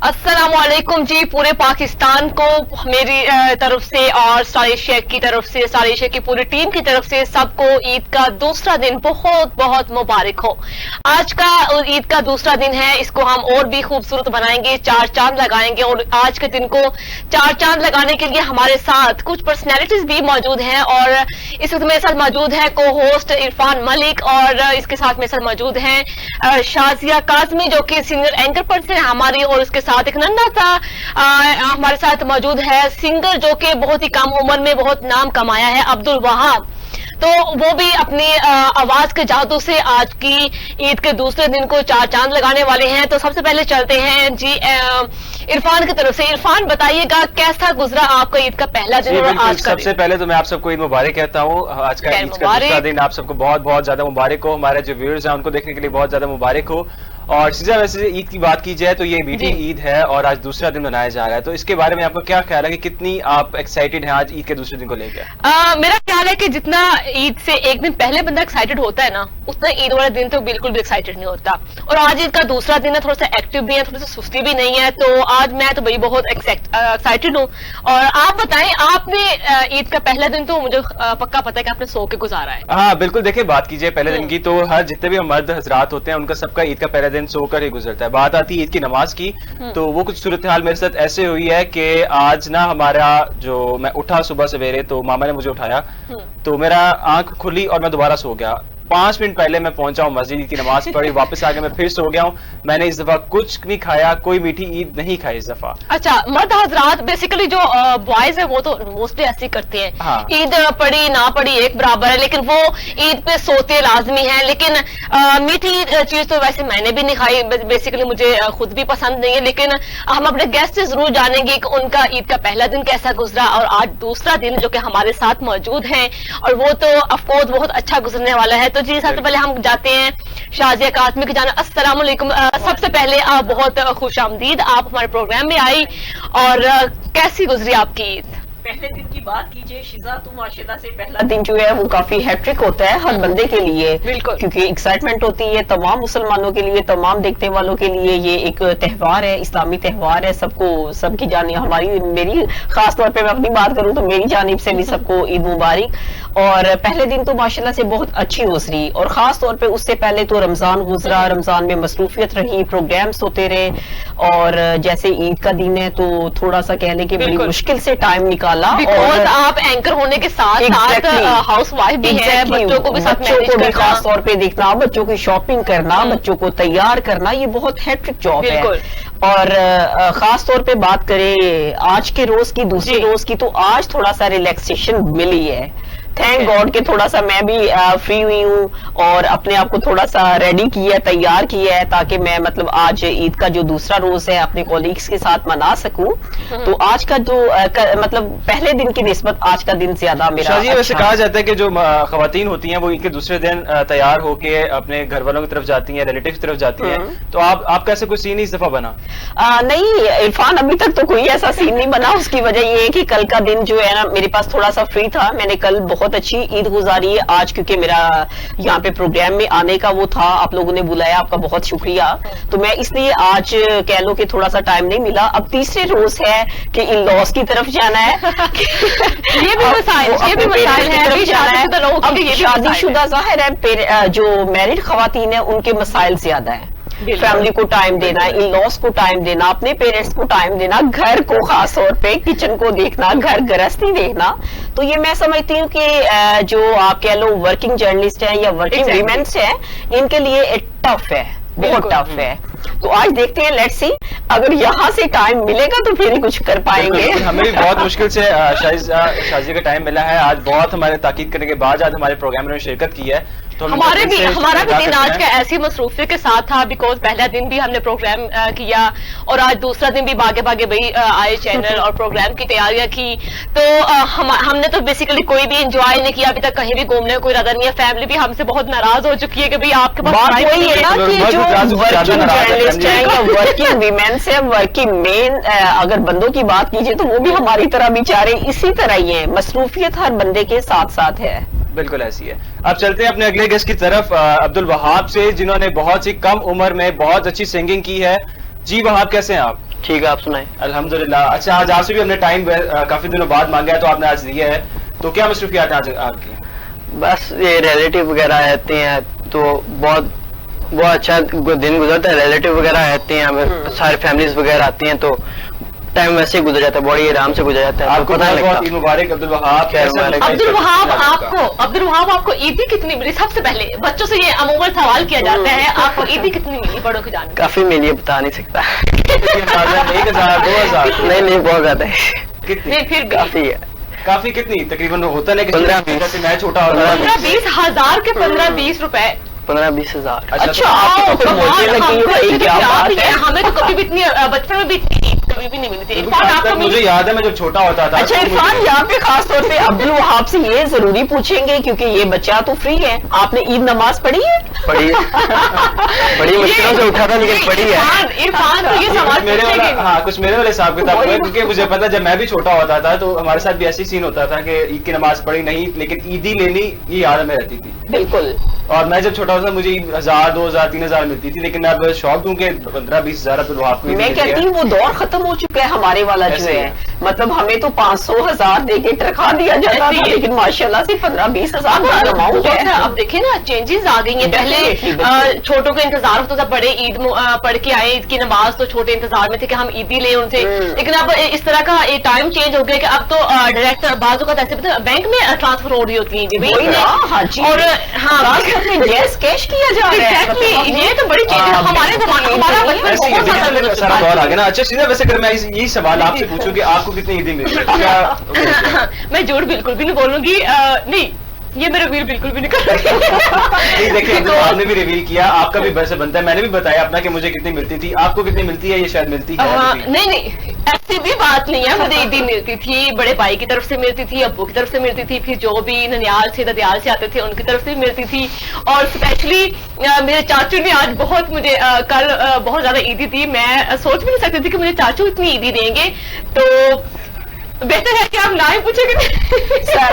अस्सलामुअलैकुम जी, पूरे पाकिस्तान को मेरी तरफ से और स्टार एशिया की तरफ से, स्टार एशिया की पूरी टीम की तरफ से सबको ईद का दूसरा दिन बहुत बहुत मुबारक हो। आज का ईद का दूसरा दिन है, इसको हम और भी खूबसूरत बनाएंगे, चार चांद लगाएंगे। और आज के दिन को चार चांद लगाने के लिए हमारे साथ कुछ पर्सनैलिटीज भी मौजूद हैं और इस वक्त मेरे साथ मौजूद है को होस्ट इरफान मलिक और इसके साथ मेरे साथ मौजूद हैं शाजिया काजमी जो कि सीनियर एंकर पर्सन है हमारी, और उसके साथ एक नन्हा सा हमारे साथ मौजूद है सिंगर जो कि बहुत ही कम उम्र में बहुत नाम कमाया है, अब्दुल वहाब। तो वो भी अपनी आवाज के जादू से आज की ईद के दूसरे दिन को चार चांद लगाने वाले हैं। तो सबसे पहले चलते हैं जी इरफान की तरफ से। इरफान बताइएगा कैसा गुजरा आपका ईद का पहला दिन और आज का? सबसे पहले तो मैं आप सबको ईद मुबारक कहता हूँ। आज का ईद का दूसरा दिन आप सबको बहुत बहुत ज्यादा मुबारक हो। हमारे जो व्यूअर्स हैं उनको देखने के लिए बहुत ज्यादा मुबारक हो। और सीधा वैसे ईद की बात की जाए तो ये मीठी ईद है और आज दूसरा दिन मनाया जा रहा है, तो इसके बारे में आपका क्या ख्याल है कि कितनी आप एक्साइटेड हैं आज ईद के दूसरे दिन को लेकर? मेरा ख्याल है कि जितना ईद से एक दिन पहले बंदा एक्साइटेड होता है ना, उतना ईद वाले दिन तो बिल्कुल भी एक्साइटेड नहीं होता। और आज ईद का दूसरा दिन है, थोड़ा सा एक्टिव भी है, थोड़ी सी सुस्ती भी नहीं है, तो आज मैं तो भाई बहुत एक्साइटेड हूँ। और आप बताएं, आपने ईद का पहला दिन तो मुझे पक्का पता है कि आपने सो के गुजारा है। हाँ बिल्कुल, देखिए बात कीजिए पहले दिन की तो हर जितने भी मर्द हजरात होते हैं उनका सबका ईद का पहला दिन सोकर ही गुजरता है। बात आती है ईद की नमाज की, तो वो कुछ सूरत हाल मेरे साथ ऐसे हुई है कि आज ना हमारा जो मैं उठा सुबह सवेरे तो मामा ने मुझे उठाया तो मेरा आंख खुली और मैं दोबारा सो गया। 5 मिनट पहले मैं पहुंचा हूँ मस्जिद की नमाज पढ़ी, वापस आके मैं फिर सो गया हूँ। मैंने इस दफा कुछ नहीं खाया, कोई मीठी ईद नहीं खाई इस दफा। अच्छा, मर्द हजरात बेसिकली जो बॉयज है वो तो मोस्टली ऐसे करते हैं। हाँ। ईद पढ़ी ना पढ़ी एक बराबर है, लेकिन वो ईद पे सोते लाजमी है। लेकिन मीठी चीज तो वैसे मैंने भी नहीं खाई, बेसिकली मुझे खुद भी पसंद नहीं है। लेकिन हम अपने गेस्ट से जरूर जानेंगे कि उनका ईद का पहला दिन कैसा गुजरा और आज दूसरा दिन जो कि हमारे साथ मौजूद है और वो तो ऑफकोर्स बहुत अच्छा गुजरने वाला है। तो जी सबसे पहले हम जाते हैं शाजिया काजमी की जानिब। अस्सलाम वालेकुम। सबसे पहले आप बहुत खुश आमदीद, आप हमारे प्रोग्राम में आई और कैसी गुजरी आपकी ईद? पहले दिन की बात कीजिए शिजा, तो माशाल्लाह से पहला दिन जो है वो काफी हैट्रिक होता है हर बंदे के लिए, बिल्कुल, क्योंकि एक्साइटमेंट होती है तमाम मुसलमानों के लिए, तमाम देखने वालों के लिए। ये एक त्यौहार है, इस्लामी त्यौहार है, सबको सबकी जानिब हमारी मेरी खास तौर पे मैं अपनी बात करूं तो मेरी जानिब से भी सबको ईद मुबारक। और पहले दिन तो माशाल्लाह से बहुत अच्छी गुजरी और खास तौर पे उससे पहले तो रमजान गुजरा, रमजान में मसरूफियत रही, प्रोग्राम्स होते रहे। और जैसे ईद का दिन है तो थोड़ा सा कह लें कि बड़ी मुश्किल से टाइम निकाला और आप एंकर होने के साथ साथ हाउस वाइफ भी है, बच्चों को भी खास तौर पे देखना, बच्चों की शॉपिंग करना, बच्चों को तैयार करना, ये बहुत हैट्रिक जॉब है। और खास तौर पे बात करें आज के रोज की, दूसरे रोज की, तो आज थोड़ा सा रिलैक्सेशन मिली है, थैंक गॉड के थोड़ा सा मैं भी फ्री हुई हूँ और अपने आप को थोड़ा सा रेडी किया, तैयार किया है ताकि मैं मतलब आज ईद का जो दूसरा रोज है अपने कॉलीग्स के साथ मना सकूं। तो आज का जो मतलब पहले दिन की निस्बत आज का दिन ज्यादा मेरा अच्छा। वैसे कहा जाता है कि जो खवातीन होती हैं वो ईद के दूसरे दिन तैयार होके अपने घर वालों की तरफ जाती हैं, रिलेटिव की तरफ जाती हैं, तो आपका ऐसा कोई सीन इस दफा बना? नहीं इरफान, अभी तक तो कोई ऐसा सीन नहीं बना। उसकी वजह ये है कि कल का दिन जो है ना मेरे पास थोड़ा सा फ्री था, मैंने कल बहुत अच्छी ईद गुजारी है। आज क्योंकि मेरा यहाँ पे प्रोग्राम में आने का वो था, आप लोगों ने बुलाया, आपका बहुत शुक्रिया, तो मैं इसलिए आज कह लो कि थोड़ा सा टाइम नहीं मिला। अब तीसरे रोज है कि इन लॉस की तरफ जाना है ये भी मसाइल है। अब शादीशुदा जाहिर है जो मैरिड खवातीन है उनके मसाइल ज्यादा है, फैमिली को टाइम देना, इन लॉस को टाइम देना, अपने पेरेंट्स को टाइम देना, घर को खास तौर पे किचन को देखना, घर गृहस्थी देखना। तो ये मैं समझती हूँ कि जो आप कह लो वर्किंग जर्नलिस्ट हैं या वर्किंग वीमेंस हैं, इनके लिए टफ है, बहुत टफ है। तो आज देखते हैं, लेट्स सी, अगर यहाँ से टाइम मिलेगा तो फिर ही कुछ कर पाएंगे। हमें भी बहुत मुश्किल से शाजी का टाइम मिला है। आज बहुत हमारे ताकीद करने के बाद आज हमारे प्रोग्राम में शिरकत की है, तो हमारा भी दिन आज का ऐसी मसरूफियत के साथ था, बिकॉज पहला दिन भी हमने प्रोग्राम किया और आज दूसरा दिन भी भागे भागे भाई आए चैनल और प्रोग्राम की तैयारियां की। तो हमने तो बेसिकली कोई भी एंजॉय नहीं किया अभी तक, कहीं भी घूमने का कोई इरादा नहीं है। फैमिली भी हमसे बहुत नाराज हो चुकी है कि भाई आपके पास वही है ना कि जो वर्किंग जर्नलिस्ट है या वर्किंग वीमेंस है, वर्किंग मेन, अगर बंदों की बात कीजिए तो वो भी हमारी तरह बेचारे इसी तरह ही है, मसरूफियत हर बंदे के साथ साथ है। बिल्कुल ऐसी है। अब चलते हैं अपने अगले गेस्ट की तरफ, अब्दुल वहाब से, जिन्होंने बहुत ही कम उम्र में बहुत अच्छी सिंगिंग की है। जी वहाब, कैसे हैं आप? ठीक है, आप सुनाए। अल्हम्दुलिल्लाह। अच्छा, आज आपसे भी हमने टाइम काफी दिनों बाद मांगा है, तो आपने आज दिया है, तो क्या मसरूफियात आज आपकी? बस ये रिलेटिव वगैरह आते हैं तो बहुत अच्छा दिन गुजरता है। रिलेटिव वगैरह आते हैं, सारे फैमिलीज वगैरह आती हैं, तो टाइम वैसे ही गुजर जाता है, बड़ी आराम से गुजर जाता है। आपको पता है बहुत ईद मुबारक। अब्दुल वहाब, अब्दुल वहाब आपको ईदी कितनी मिली? सबसे पहले बच्चों से ये अमूमन सवाल किया जाता है, आपको ईदी कितनी मिली बड़ों की जान? काफी मिली है, बता नहीं सकता। 1000 2000? नहीं, बहुत ज्यादा है। कितनी? फिर काफी है। काफी कितनी तकरीबन होता है? 15-20। मैं छोटा होता था 15-20 हजार के 15-20 रुपए। 15-20 हजार। अच्छा, आपको तो मोटे लगी, क्या बात है। हमें तो कभी भी इतनी बचपन में भी कभी भी नहीं मिली थी। इरफान आपको मुझे याद है मैं जब छोटा होता था। अच्छा इरफान, यहाँ पे खास तौर पे अब्दुल वहाब से ये जरूरी पूछेंगे क्योंकि ये बच्चा तो फ्री है, आपने ईद नमाज पढ़ी है? पढ़ी है। बड़ी मुश्किलों से उठा था लेकिन पढ़ी है। इरफान तो ये सवाल मेरे वाला, हाँ कुछ मेरे वाले हिसाब किताब हुआ, क्योंकि मुझे पता जब मैं भी छोटा होता था तो हमारे साथ भी ऐसी सीन होता था कि ईद की नमाज पढ़ी नहीं, लेकिन ईदी लेनी ये याद में रहती थी। बिल्कुल। और मैं जब छोटा होता था मुझे 1000 2000 3000 मिलती थी, लेकिन मैं अब शौक दूं कि 15-20 हजार अब्दुल वहाब को मैं कहती हूँ वो दौर खत्म हो चुका है हमारे वाला जो है, मतलब हमें तो 500,000 देके टरखा दिया जाता था, लेकिन माशाल्लाह से 15-20 हजार अमाउंट है। अब देखिए ना, चेंजेस आ गई हैं। पहले छोटों का इंतजार होता था, बड़े ईद पढ़ के आए, ईद की नमाज तो छोटे इंतजार में थे कि हम ईदी लें उनसे, लेकिन अब इस तरह का टाइम चेंज हो गया कि अब तो डायरेक्ट बाजू का ऐसे बैंक में ट्रांसफर हो रही होती है। और हाँ, कैश किया जा रहा है। ये तो बड़ी चीज है हमारे जमाने, हमारा बचपन सारा दौर आ गया ना। अच्छा सीधा वैसे कर मैं यही सवाल आपसे पूछूं कि आपको कितनी ईदी मिली है? क्या मैं झूठ बिल्कुल भी नहीं बोलूंगी। नहीं, ये मैं रिवील बिल्कुल भी नहीं कर नहीं, देखिए तो आपने भी रिवील किया, आपका भी वैसे बनता है। मैंने भी बताया अपना कि मुझे कितनी मिलती थी, आपको कितनी मिलती है? ये शायद मिलती है। नहीं, ऐसी भी बात नहीं है। मुझे ईदी मिलती थी, बड़े भाई की तरफ से मिलती थी, अब्बू की तरफ से मिलती थी, फिर जो भी ननियाल से ददियाल से आते थे उनकी तरफ से मिलती थी। और स्पेशली मेरे चाचू ने आज बहुत मुझे कल बहुत ज्यादा ईदी दी। मैं सोच भी नहीं सकती थी कि मुझे चाचू इतनी ईदी देंगे, तो बेहतर है कि आप ना ही पूछेंगे।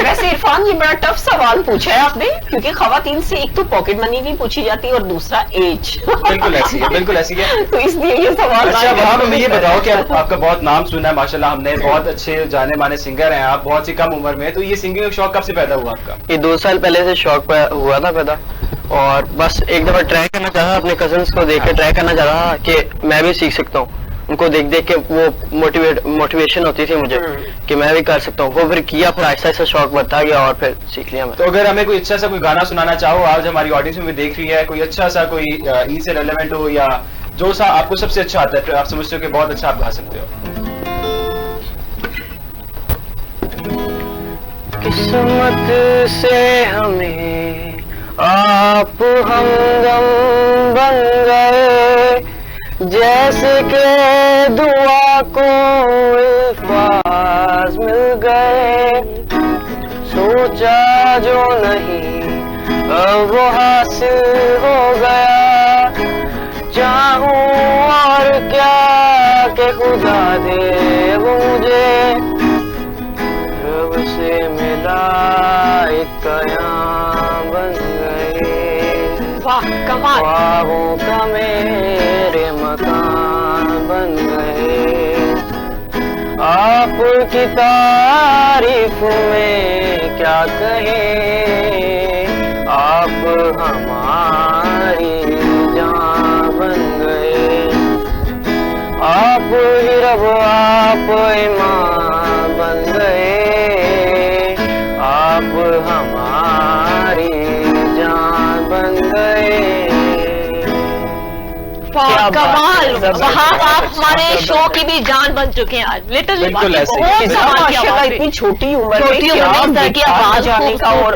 वैसे इरफान, ये बड़ा टफ सवाल पूछा है आपने, क्योंकि खवातीन से एक तो पॉकेट मनी नहीं पूछी जाती और दूसरा एज। बिल्कुल ऐसी है, बिल्कुल ऐसी है। तो इसलिए ये सवाल। अच्छा वहां हमें ये बताओ कि आपका बहुत नाम सुना है माशाल्लाह, हमने बहुत अच्छे जाने माने सिंगर हैं आप, बहुत सी कम उम्र में, तो ये सिंगिंग का शौक कब से पैदा हुआ आपका? ये 2 साल पहले से शौक हुआ था पैदा, और बस एक दफा ट्राई करना चाहा, अपने कजन्स को देख के ट्राई करना चाहा कि मैं भी सीख सकता हूँ। उनको देख देख के वो मोटिवेशन होती थी मुझे कि मैं भी कर सकता हूँ। वो फिर किया, फिर आहिस्ता आहिस्ता शौक बढ़ता गया और फिर सीख लिया मैं। तो अगर हमें कोई अच्छा सा कोई गाना सुनाना चाहो, आज हमारी ऑडियंस में भी देख रही है, कोई अच्छा सा कोई ईद से रेलेवेंट हो या जो सा आपको सबसे अच्छा आता है, आप समझते हो कि बहुत अच्छा आप गा सकते हो। किस्मत से हमें आप हमदम बन गए, जैसे के दुआ को अल्फाज मिल गए। सोचा जो नहीं अब वो हासिल हो गया, चाहूं और क्या के खुदा दे वो मुझे, रब से मिला एक कयाम बन गए। वाह कमाल। ख्वाबों का मेरे मकान बन गए, आपकी तारीफ में क्या कहें, आप हमारी जान बन गए। आप ही रब, आप ईमान बन गए, आप हमारी जान बन गए। कमाल। वहाब, आप हमारे शो की भी जान बन चुके हैं आज। लिटरली इतनी छोटी उम्र में की आवाज जाने का और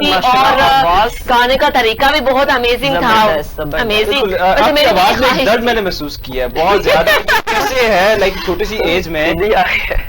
गाने का तरीका भी बहुत अमेजिंग था। अमेजिंग। आपकी आवाज में दर्द मैंने महसूस किया है बहुत ज्यादा। कैसे है लाइक छोटी सी एज में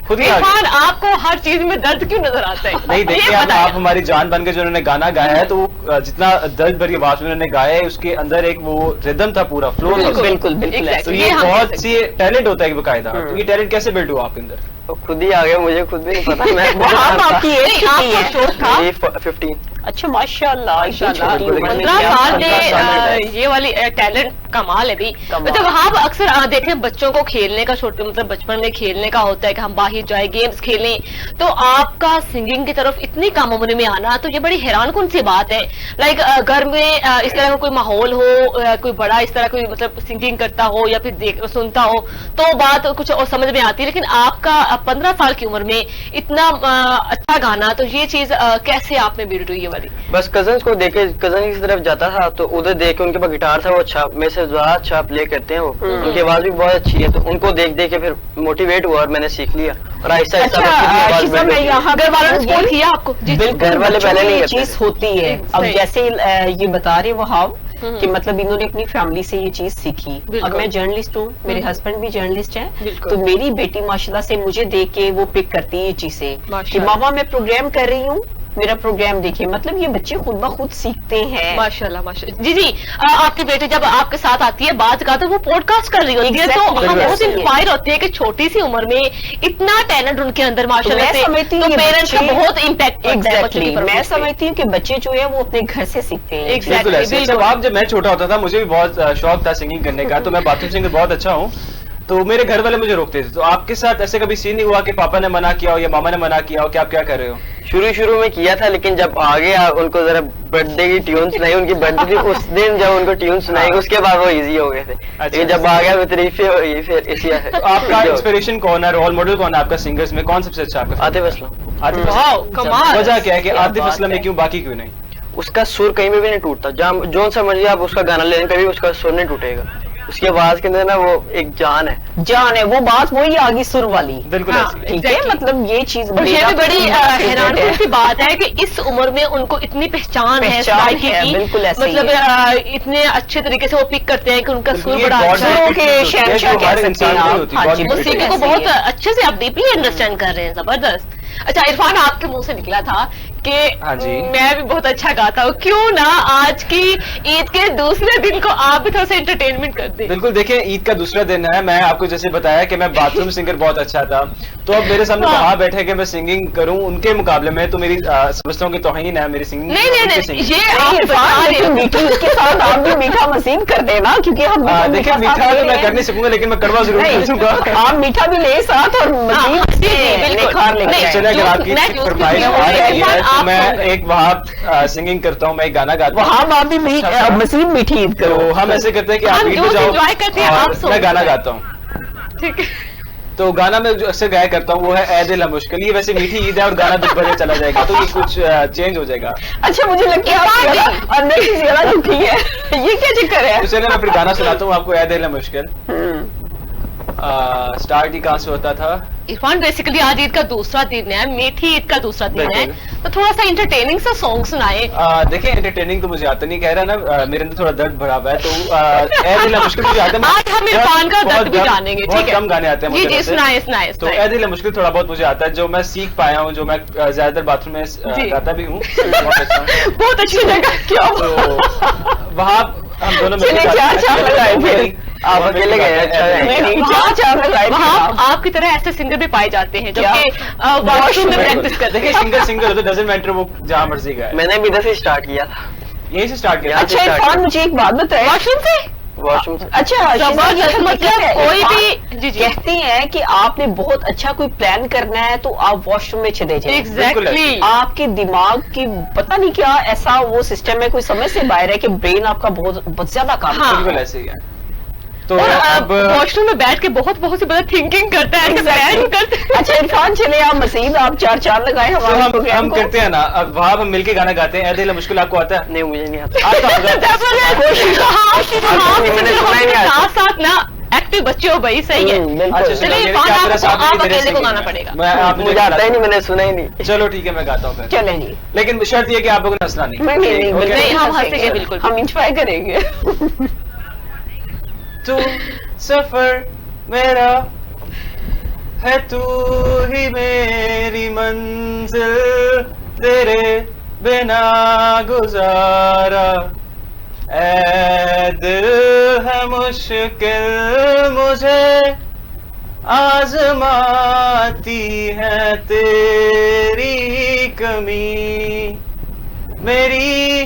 खुद ही इरफान, आपको हर चीज में दर्द क्यों नजर आता है? नहीं देखिए, आप हमारी जान बनकर जो उन्होंने गाना गाया है, तो जितना दर्द भरी आवाज में उन्होंने गाया है, उसके अंदर एक वो रिदम था, पूरा फ्लो था। बिल्कुल। तो ये बहुत सी टैलेंट होता है बकायदा। तो ये टैलेंट कैसे बिल्ड हुआ आपके अंदर? खुद ही आ गया, मुझे खुद भी नहीं पता। मैं आपकी एज कितनी है? शौक था 15। अच्छा माशाल्लाह, 15 साल में ये वाली टैलेंट कमाल है भी। मतलब वहाँ अक्सर देखते हैं बच्चों को खेलने का, छोटे मतलब बचपन में खेलने का होता है कि हम बाहर जाए गेम्स खेलें, तो आपका सिंगिंग की तरफ इतनी कम उम्र में आना तो ये बड़ी हैरान कौन सी बात है। लाइक घर में इस तरह का कोई माहौल हो, कोई बड़ा इस तरह कोई मतलब सिंगिंग करता हो या फिर सुनता हो तो बात कुछ और समझ में आती है, लेकिन आपका 15 साल की उम्र में इतना अच्छा गाना, तो ये चीज कैसे आप में बिल्ड हुई है वाली? बस कजन्स को देखे, कजन की तरफ जाता था तो उधर देख के उनके पास गिटार था, वो अच्छा मेरे से ज्यादा अच्छा प्ले करते हैं वो, उनकी आवाज भी बहुत अच्छी है, तो उनको देख देख के फिर मोटिवेट हुआ और मैंने सीख लिया और आहिस्ता आहिस्ता मैं यहाँ घर वालों ने सपोर्ट किया आपको? घर वाले पहले नहीं करते। चीज होती है। अब जैसे ये बता रहे वहाब कि मतलब इन्होंने अपनी फैमिली से ये चीज सीखी। अब मैं जर्नलिस्ट हूँ, मेरे हस्बैंड भी जर्नलिस्ट हैं, तो मेरी बेटी माशाल्लाह से मुझे देख के वो पिक करती है ये चीजें कि मामा मैं प्रोग्राम कर रही हूँ, मेरा प्रोग्राम देखिए। मतलब ये बच्चे खुद ब खुद सीखते हैं। माशाल्लाह माशाल्लाह। जी जी, आपकी बेटी जब आपके साथ आती है बात का तो वो पॉडकास्ट कर रही होती है, तो हम बहुत इंस्पायर होते हैं कि छोटी सी उम्र में इतना टैलेंट उनके अंदर माशाल्लाह से, तो पेरेंट्स का बहुत इम्पैक्ट। एग्जैक्टली, मैं समझती हूँ कि बच्चे जो है वो अपने घर से सीखते हैं। एग्जैक्टली। जब मैं छोटा होता था मुझे भी बहुत शौक था सिंगिंग करने का, तो मैं बाथरूम सिंगर बहुत अच्छा हूँ, तो मेरे घर वाले मुझे रोकते थे। तो आपके साथ ऐसे कभी सीन नहीं हुआ कि पापा ने मना किया हो या मामा ने मना किया हो कि आप क्या कर रहे हो? शुरू में किया था, लेकिन जब आगे उनको जरा बर्थडे की ट्यून सुनाई, उनकी बर्थडे थी उस दिन, जब उनको ट्यून सुनाई उसके बाद वो इजी हो गए थे। लेकिन जब आ गया तरीफे हुई फिर इसी। तो आपका इंस्पिरेशन कौन है, रोल मॉडल कौन है आपका सिंगर्स में, कौन सबसे अच्छा आपका? आतिफ असलम। आतिफ असलम, वजह क्या है कि आतिफ असलम में क्यों, बाकी क्यों नहीं? उसका सुर कहीं में भी नहीं टूटता, जहाँ जो सा मर्जी आप उसका गाना लेने, कभी उसका सुर नहीं टूटेगा। उसकी आवाज के अंदर ना वो एक जान है, वो बात वही आ गई सुर वाली। बिल्कुल ठीक है, मतलब ये चीज ये भी बड़ी हैरान की बात है कि इस उम्र में उनको इतनी पहचान है गायकी की, बिल्कुल ऐसे मतलब इतने अच्छे तरीके से वो पिक करते हैं कि उनका सुर बड़ा मौसीकी को बहुत अच्छे से आप डीपली अंडरस्टैंड कर रहे हैं, जबरदस्त। अच्छा इरफान, आपके मुंह से निकला था कि मैं भी बहुत अच्छा गाता हूँ, क्यों ना आज की ईद के दूसरे दिन को आप भी थोड़ा सा एंटरटेनमेंट कर दें? बिल्कुल, देखिए ईद का दूसरा दिन है, मैं आपको जैसे बताया कि मैं बाथरूम सिंगर बहुत अच्छा था, तो अब मेरे सामने वहाँ बैठे कि मैं सिंगिंग करूँ उनके मुकाबले में, तो मेरी समझता हूँ कि तौहीन है मेरी सिंगिंग। नहीं, ये आप मीठा मसीद कर देना, क्योंकि हम देखिए मीठा तो मैं कर नहीं सकूंगा, लेकिन मैं कड़वा जरूर कर दूंगा। आप मीठा भी ले साथ और मैं एक वहाँ सिंगिंग करता हूँ, मैं एक गाना गाता हूँ, वहाँ आप भी मसीद मीठी ईद करो। हम ऐसे करते हैं कि आप ईद जाओ, मैं गाना गाता हूँ, ठीक है? तो गाना मैं जो अक्सर गाया करता हूँ वो है ऐ दिल है मुश्किल। ये वैसे मीठी ईद है और गाना दुख भरे चला जाएगा, तो ये कुछ चेंज हो जाएगा। अच्छा, मुझे लगता है अंदर की ज़रा दुखी है, ये क्या चक्कर है? तो चलिए मैं फिर गाना सुनाता हूँ आपको, ऐ दिल है मुश्किल। स्टार्ट ही कहाँ से होता था? इरफान, बेसिकली आज ईद का दूसरा दिन है, मीठी ईद का दूसरा दिन है, तो थोड़ा सा इंटरटेनिंग सा सॉन्ग सुनाए। देखिए इंटरटेनिंग तो मुझे आता नहीं, कह रहा ना मेरे अंदर थोड़ा दर्द भरा हुआ है, तो ऐ दिल है मुश्किल मुझे आता है। आज हम इरफान का दर्द भी जानेंगे, ठीक है? कम गाने आते हैं जी, सुनाए। तो ऐ दिल है मुश्किल थोड़ा बहुत मुझे आता है, जो मैं सीख पाया हूँ, जो मैं ज्यादातर बाथरूम में गाता भी हूँ। बहुत अच्छी जगह, क्यों? वहाँ हम दोनों आप अकेले गए? आपकी तरह ऐसे सिंगर भी पाए जाते हैं जो कि वॉशरूम में प्रैक्टिस करते हैं। सिंगर होते डजंट मैटर, वो जहाँ मर्जी गए। मैंने भी इधर से स्टार्ट किया था, यहीं से स्टार्ट किया। अच्छा इरफान, मुझे एक बात बताए, वॉशरूम से। अच्छा, मतलब कोई भी कहते हैं कि आपने बहुत अच्छा कोई प्लान करना है तो आप वॉशरूम में चले जाए। एग्जैक्टली, आपके दिमाग की पता नहीं क्या ऐसा वो सिस्टम है, कोई समझ से बाहर है कि ब्रेन आपका बहुत ज्यादा काम है। बिल्कुल ऐसे ही है। तो अब वॉशरूम में बैठ के बहुत सी बड़ा थिंकिंग करता है। अच्छा इरफान, चले आप मसीद, आप चार लगाए हमारे। हम करते हैं ना, अब वहाँ हम मिलके गाना गाते हैं। ऐ दिल है मुश्किल आपको आता है? नहीं, मुझे नहीं आता। साथ ना एक्टिव बच्चे हो भाई, सही है। आप अकेले को गाना पड़ेगा। मुझे आता ही नहीं, मैंने सुना ही नहीं। चलो ठीक है, मैं गाता हूँ। चलें जी, लेकिन शर्त ये कि आप लोगों ने हंसना नहीं। नहीं, हम हंसेंगे, बिल्कुल हम इंजॉय करेंगे। तू सफर मेरा है, तू ही मेरी मंजिल, तेरे बिना गुजारा, ऐ दिल है मुश्किल मुझे आजमाती है तेरी कमी, मेरी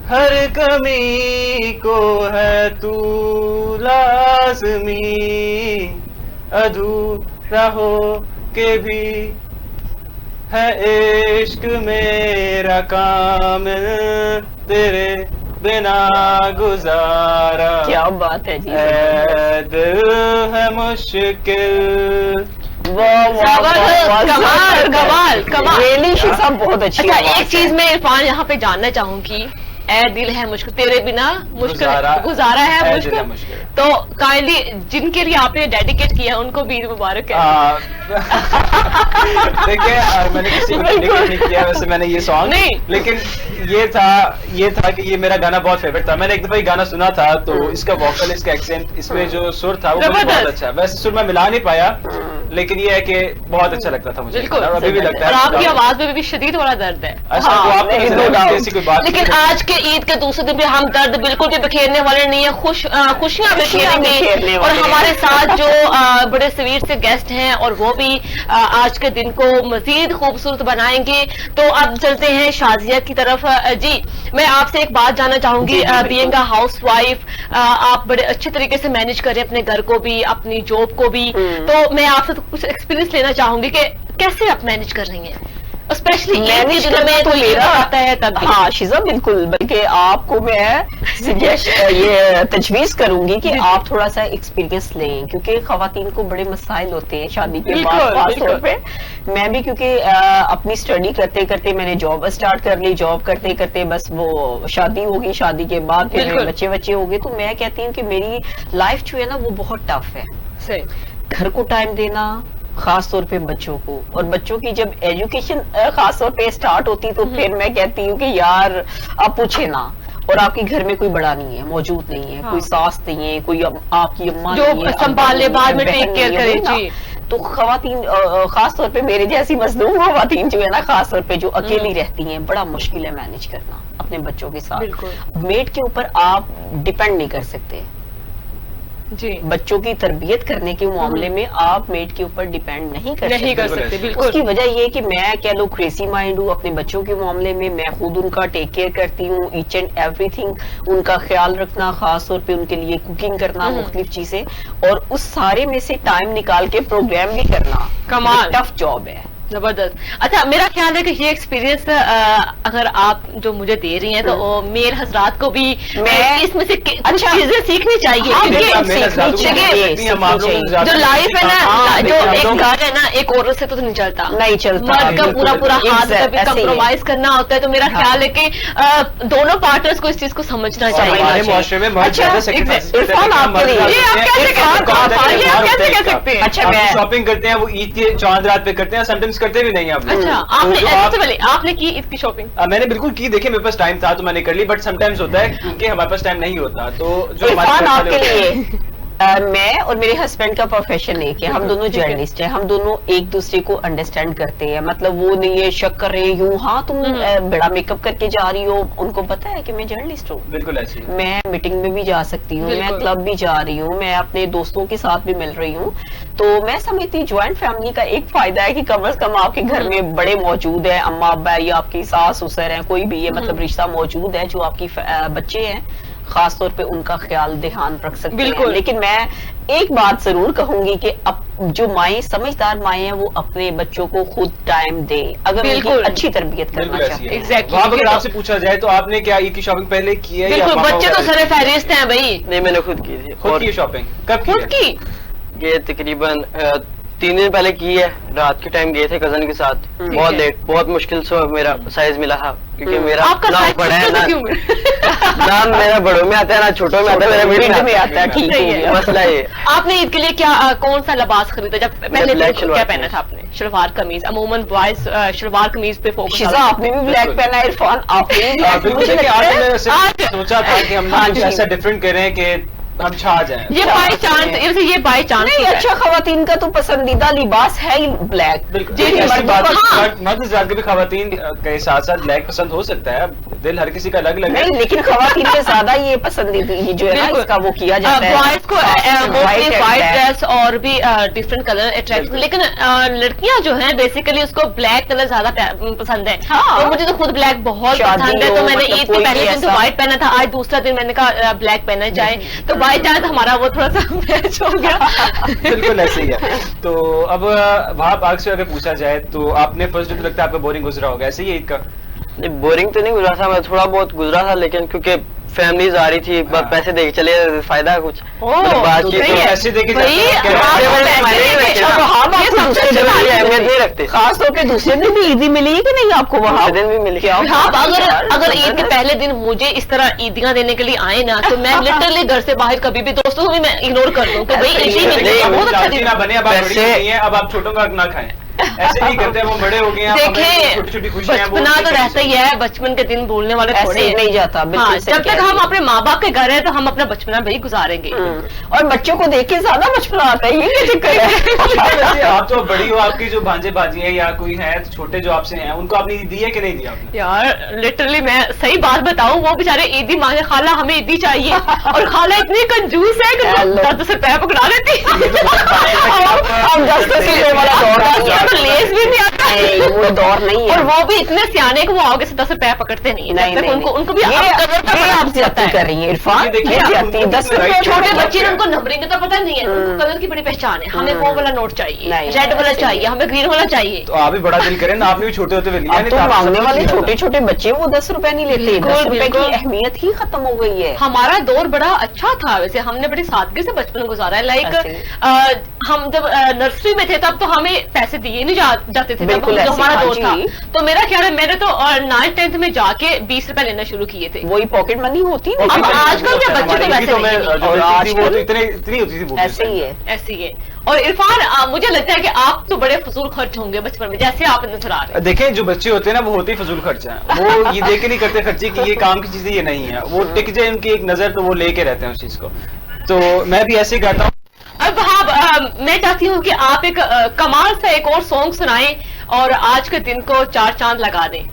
हर कमी को है तू लाज़मी, अधूरा हो के भी है इश्क मेरा कामिल, तेरे बिना गुजारा। क्या बात है जी, दिल है मुश्किल। कमाल कमाल कमाल, रियली शिजा बहुत अच्छी। अच्छा, एक चीज मैं इरफान यहाँ पे जानना चाहूंगी, ए दिल है मुश्किल तेरे बिना मुश्किल गुजारा है मुश्किल, तो काइंडली जिनके लिए आपने डेडिकेट किया उनको भी ईद मुबारक है। देखिए मैंने किसी को डेडिकेट नहीं किया वैसे, मैंने ये सॉन्ग नहीं, लेकिन ये था कि ये मेरा गाना बहुत फेवरेट था। मैंने एक दफा ये गाना सुना था तो इसका वोकल, इसका एक्सेंट, इसमें जो सुर था वो मुझे बहुत अच्छा है। वैसे सुर मैं मिला नहीं पाया, लेकिन ये है कि बहुत अच्छा लगता था मुझे, और अभी भी लगता है। और आपकी आवाज में भी शदीद वाला दर्द है। अच्छा, वो आपको ऐसी कोई बात। लेकिन आज के ईद के दूसरे दिन पे हम दर्द बिल्कुल भी बिखेरने वाले नहीं है, खुशियां बिखेरेंगे। और हमारे साथ जो बड़े स्वीट से गेस्ट हैं और वो भी आज के दिन को मजीद खूबसूरत बनाएंगे। तो अब चलते हैं शाजिया की तरफ। जी, मैं आपसे एक बात जानना चाहूंगी, बीइंग अ हाउस वाइफ आप बड़े अच्छे तरीके से मैनेज कर रहे हैं अपने घर को भी, अपनी जॉब को भी, तो मैं आपसे कुछ एक्सपीरियंस लेना चाहूंगी कि कैसे आप मैनेज कर रही हैं, स्पेशली मैनेज करना तो मेरा आता है तब। हाँ शिजा, बिल्कुल, बल्कि आपको मैं ये तजवीज करूंगी कि आप थोड़ा सा एक्सपीरियंस लें, क्योंकि खवातीन को बड़े मसाइल होते हैं शादी के बाद खास तौर पे। मैं भी क्योंकि अपनी स्टडी करते करते मैंने जॉब स्टार्ट कर ली, जॉब करते करते बस वो शादी होगी, शादी के बाद फिर मेरे बच्चे हो गए। तो मैं कहती हूँ कि मेरी लाइफ जो है ना वो बहुत टफ है। घर को टाइम देना, खास तौर पे बच्चों को, और बच्चों की जब एजुकेशन खास तौर पे स्टार्ट होती तो फिर मैं कहती हूँ कि यार आप पूछे ना, और आपके घर में कोई बड़ा नहीं है, मौजूद नहीं है, कोई सास नहीं है, कोई आपकी अम्मा नहीं है संभाले, बाद में टेक केयर करे जी। तो खवातीन खास तौर पे मेरे जैसी मजलूम खवातीन जो है ना, खास तौर पे जो अकेली रहती हैं, बड़ा मुश्किल है मैनेज करना अपने बच्चों के साथ। मेड के ऊपर आप डिपेंड नहीं कर सकते जी। बच्चों की तरबियत करने के मामले में आप मेड के ऊपर डिपेंड नहीं कर सकते। बिल्कुल। उसकी वजह ये है कि मैं कह लो क्रेजी माइंड हूँ अपने बच्चों के मामले में, मैं खुद उनका टेक केयर करती हूँ, ईच एंड एवरीथिंग उनका ख्याल रखना, खास तौर पे उनके लिए कुकिंग करना, मुख्तलिफ चीजें, और उस सारे में से टाइम निकाल के प्रोग्राम भी करना कमाल टफ जॉब है, जबरदस्त। अच्छा, मेरा ख्याल है कि ये एक्सपीरियंस अगर आप जो मुझे दे रही हैं तो मेरे हज़रात को भी इसमें से अच्छा चीजें सीखनी चाहिए। जो लाइफ है ना, जो एक घर है ना, एक औरत से तो नहीं चलता, मर्द का पूरा हाथ कभी कंप्रोमाइज करना होता है। तो मेरा ख्याल है कि दोनों पार्टनर्स को इस चीज को समझना चाहिए। अच्छा, शॉपिंग करते हैं वो ईद के चांद रात पे करते हैं, समटाइम्स करते भी नहीं आप। अच्छा, आपने की इसकी शॉपिंग? मैंने बिल्कुल की, देखिए मेरे पास टाइम था तो मैंने कर ली, बट समटाइम्स होता है क्योंकि हमारे पास टाइम नहीं होता। तो जो आपके लिए मैं और मेरे हस्बैंड का प्रोफेशन एक है, हम दोनों जर्नलिस्ट हैं, हम दोनों एक दूसरे को अंडरस्टैंड करते हैं। मतलब वो नहीं है शक कर रहे यूं, हाँ तुम बड़ा मेकअप करके जा रही हो, उनको पता है कि मैं जर्नलिस्ट हूँ, बिल्कुल ऐसी मैं मीटिंग में भी जा सकती हूँ, मैं क्लब भी जा रही हूँ, मैं अपने दोस्तों के साथ भी मिल रही हूँ। तो मैं समझती हूँ ज्वाइंट फैमिली का एक फायदा है कि कम से कम आपके घर में बड़े मौजूद है, अम्मा अब्बा या आपकी सास ससुर है, कोई भी है, मतलब रिश्ता मौजूद है, जो आपकी बच्चे हैं खास तौर पे उनका ख्याल ध्यान रख सकते हैं। लेकिन मैं एक बात जरूर कहूंगी कि अब जो माएँ समझदार माएँ हैं वो अपने बच्चों को खुद टाइम दे, अगर उनकी अच्छी तरबियत करना चाहते हैं। एग्जैक्टली। अगर आपसे पूछा जाए तो आपने क्या ईद की शॉपिंग पहले की है? बिल्कुल, बच्चे तो सरे फहरिस्त हैं भाई। नहीं, मैंने खुद की थी। खुद की शॉपिंग कब की? ये तकरीबन 3 दिन पहले की है, रात के टाइम गए थे कजन के साथ, बहुत लेट, बहुत मुश्किल से मेरा साइज मिला है, क्योंकि मेरा नाम बड़ा है ना, नाम मेरा बड़ों में आता है ना छोटों में आता है, मेरा मिडिल में आता है। ठीक है, मसला ये। आपने ईद के लिए क्या कौन सा लिबास खरीदा? जब पहले क्या पहना था आपने? शलवार कमीज, अमूमन बॉयज शलवार कमीज पे फोकस। शिजा आपने भी ब्लैक पहना है, इरफान आपने मुझे सोचा था कि हम ऐसा डिफरेंट करें कि हम छा जाएं। ये बाय चांस, ये बाय चांस नहीं। अच्छा, खवातीन का तो पसंदीदा लिबास है ही ब्लैक। मर्द हज़रात के भी खवातीन के साथ साथ ब्लैक पसंद हो सकता है, दिल हर किसी का अलग अलग है। नहीं, लेकिन खवातीन में ज्यादा ये पसंदीदा ये जो है ना इसका वो किया जाता है, बॉयज को व्हाइट ड्रेस और भी डिफरेंट कलर अट्रैक्ट, लेकिन लड़कियां जो हैं बेसिकली उसको ब्लैक कलर ज्यादा पसंद है। और मुझे तो खुद ब्लैक बहुत पसंद है, तो मैंने ईद के पहले दिन तो व्हाइट पहना था, आज दूसरा दिन मैंने कहा ब्लैक पहना जाए, तो बाई चांस हमारा वो थोड़ा सा मैच हो गया। बिल्कुल ऐसे ही है। तो अब वहां आग से अगर पूछा जाए तो आपने फर्स्ट डे तो लगता है आपका बोरिंग गुजरा होगा, ऐसे ही ईद का? नहीं, बोरिंग तो नहीं गुजरा था, मैं थोड़ा बहुत गुजरा था, लेकिन क्योंकि फैमिलीज आ रही थी, पैसे दे के चले, फायदा है कुछ बातचीत, पैसे दे के अहमियत नहीं रखते। खास तौर पे दूसरे दिन भी ईदी मिली है कि नहीं आपको? वहाँ दिन भी मिली। अगर ईद के पहले दिन मुझे इस तरह ईदियां देने के लिए आए ना, तो मैं लिटरली घर से बाहर कभी भी दोस्तों को भी मैं इग्नोर कर दूं कि भाई बहुत अच्छा दिन बने, अब आप छोटों का ना खाएं, ऐसे नहीं करते हैं, वो बड़े हो गए हैं। देखिए छोटी छोटी खुशियां बचपना तो रहता ही है, बचपन के दिन भूलने वाले थोड़े नहीं जाता। हाँ, जब तक हम अपने माँ बाप के घर है तो हम अपना बचपना भाई गुजारेंगे। और बच्चों को देख के ज्यादा बचपना आता है, ये क्या चक्कर है? आप तो बड़ी हो, आपकी जो भांजे भाजी है या कोई है छोटे जो आपसे हैं, उनको आपने दी है कि नहीं दी आपने? यार लिटरली मैं सही बात बताऊं, वो बेचारे ईदी मांगे, खाला हमें ईदी चाहिए, और खाला इतनी कंजूस है कि 10 से पैर पकड़ा लेती है। लेस भी नहीं आता है, वो दौर नहीं है। और वो भी इतने सियाने कि वो आगे से 10 से पैर पकड़ते नहीं है। उनको भी आप ज्यादा कर रही है इरफान, 10 छोटे बच्चे उनको नंबरिंग का पता नहीं है, उनको कलर की बड़ी पहचान है, हमें वो वाला नोट चाहिए, रेड वाला चाहिए, हमें ग्रीन वाला चाहिए। तो आप भी बड़ा दिल करें ना, आपने भी छोटे होते हुए लिया। तो मांगने वाले छोटे छोटे बच्चे वो 10 रुपए नहीं लेते, 10 रुपए की अहमियत ही खत्म हो गई है। हमारा दौर बड़ा अच्छा था वैसे, हमने बड़ी सादगी से बचपन गुजारा है। लाइक हम जब नर्सरी में थे तब तो हमें पैसे दिए नहीं जाते थे, जो हमारा दौर था। तो मेरा ख्याल है मैंने तो 9th 10th में जाके 20 रुपए लेना शुरू किए थे। वही पॉकेट मनी होती है। अब आजकल के बच्चे तो वैसे इतनी होती थी, ऐसे ही है, ऐसी है। और इरफान मुझे लगता है कि आप तो बड़े फजूल खर्च होंगे बचपन में, जैसे आप नजर आ रहे हैं। देखें जो बच्चे होते हैं ना वो होते ही फजूल खर्च हैं, वो ये देख के नहीं करते खर्चे कि ये काम की चीजें ये नहीं है, वो टिक जाए उनकी एक नजर तो वो लेके रहते हैं उस चीज को। तो मैं भी ऐसे ही करता हूँ। अब हाँ, मैं चाहती हूँ कि आप एक कमाल सा एक और सॉन्ग सुनाएं और आज के दिन को 4 चांद लगा दें।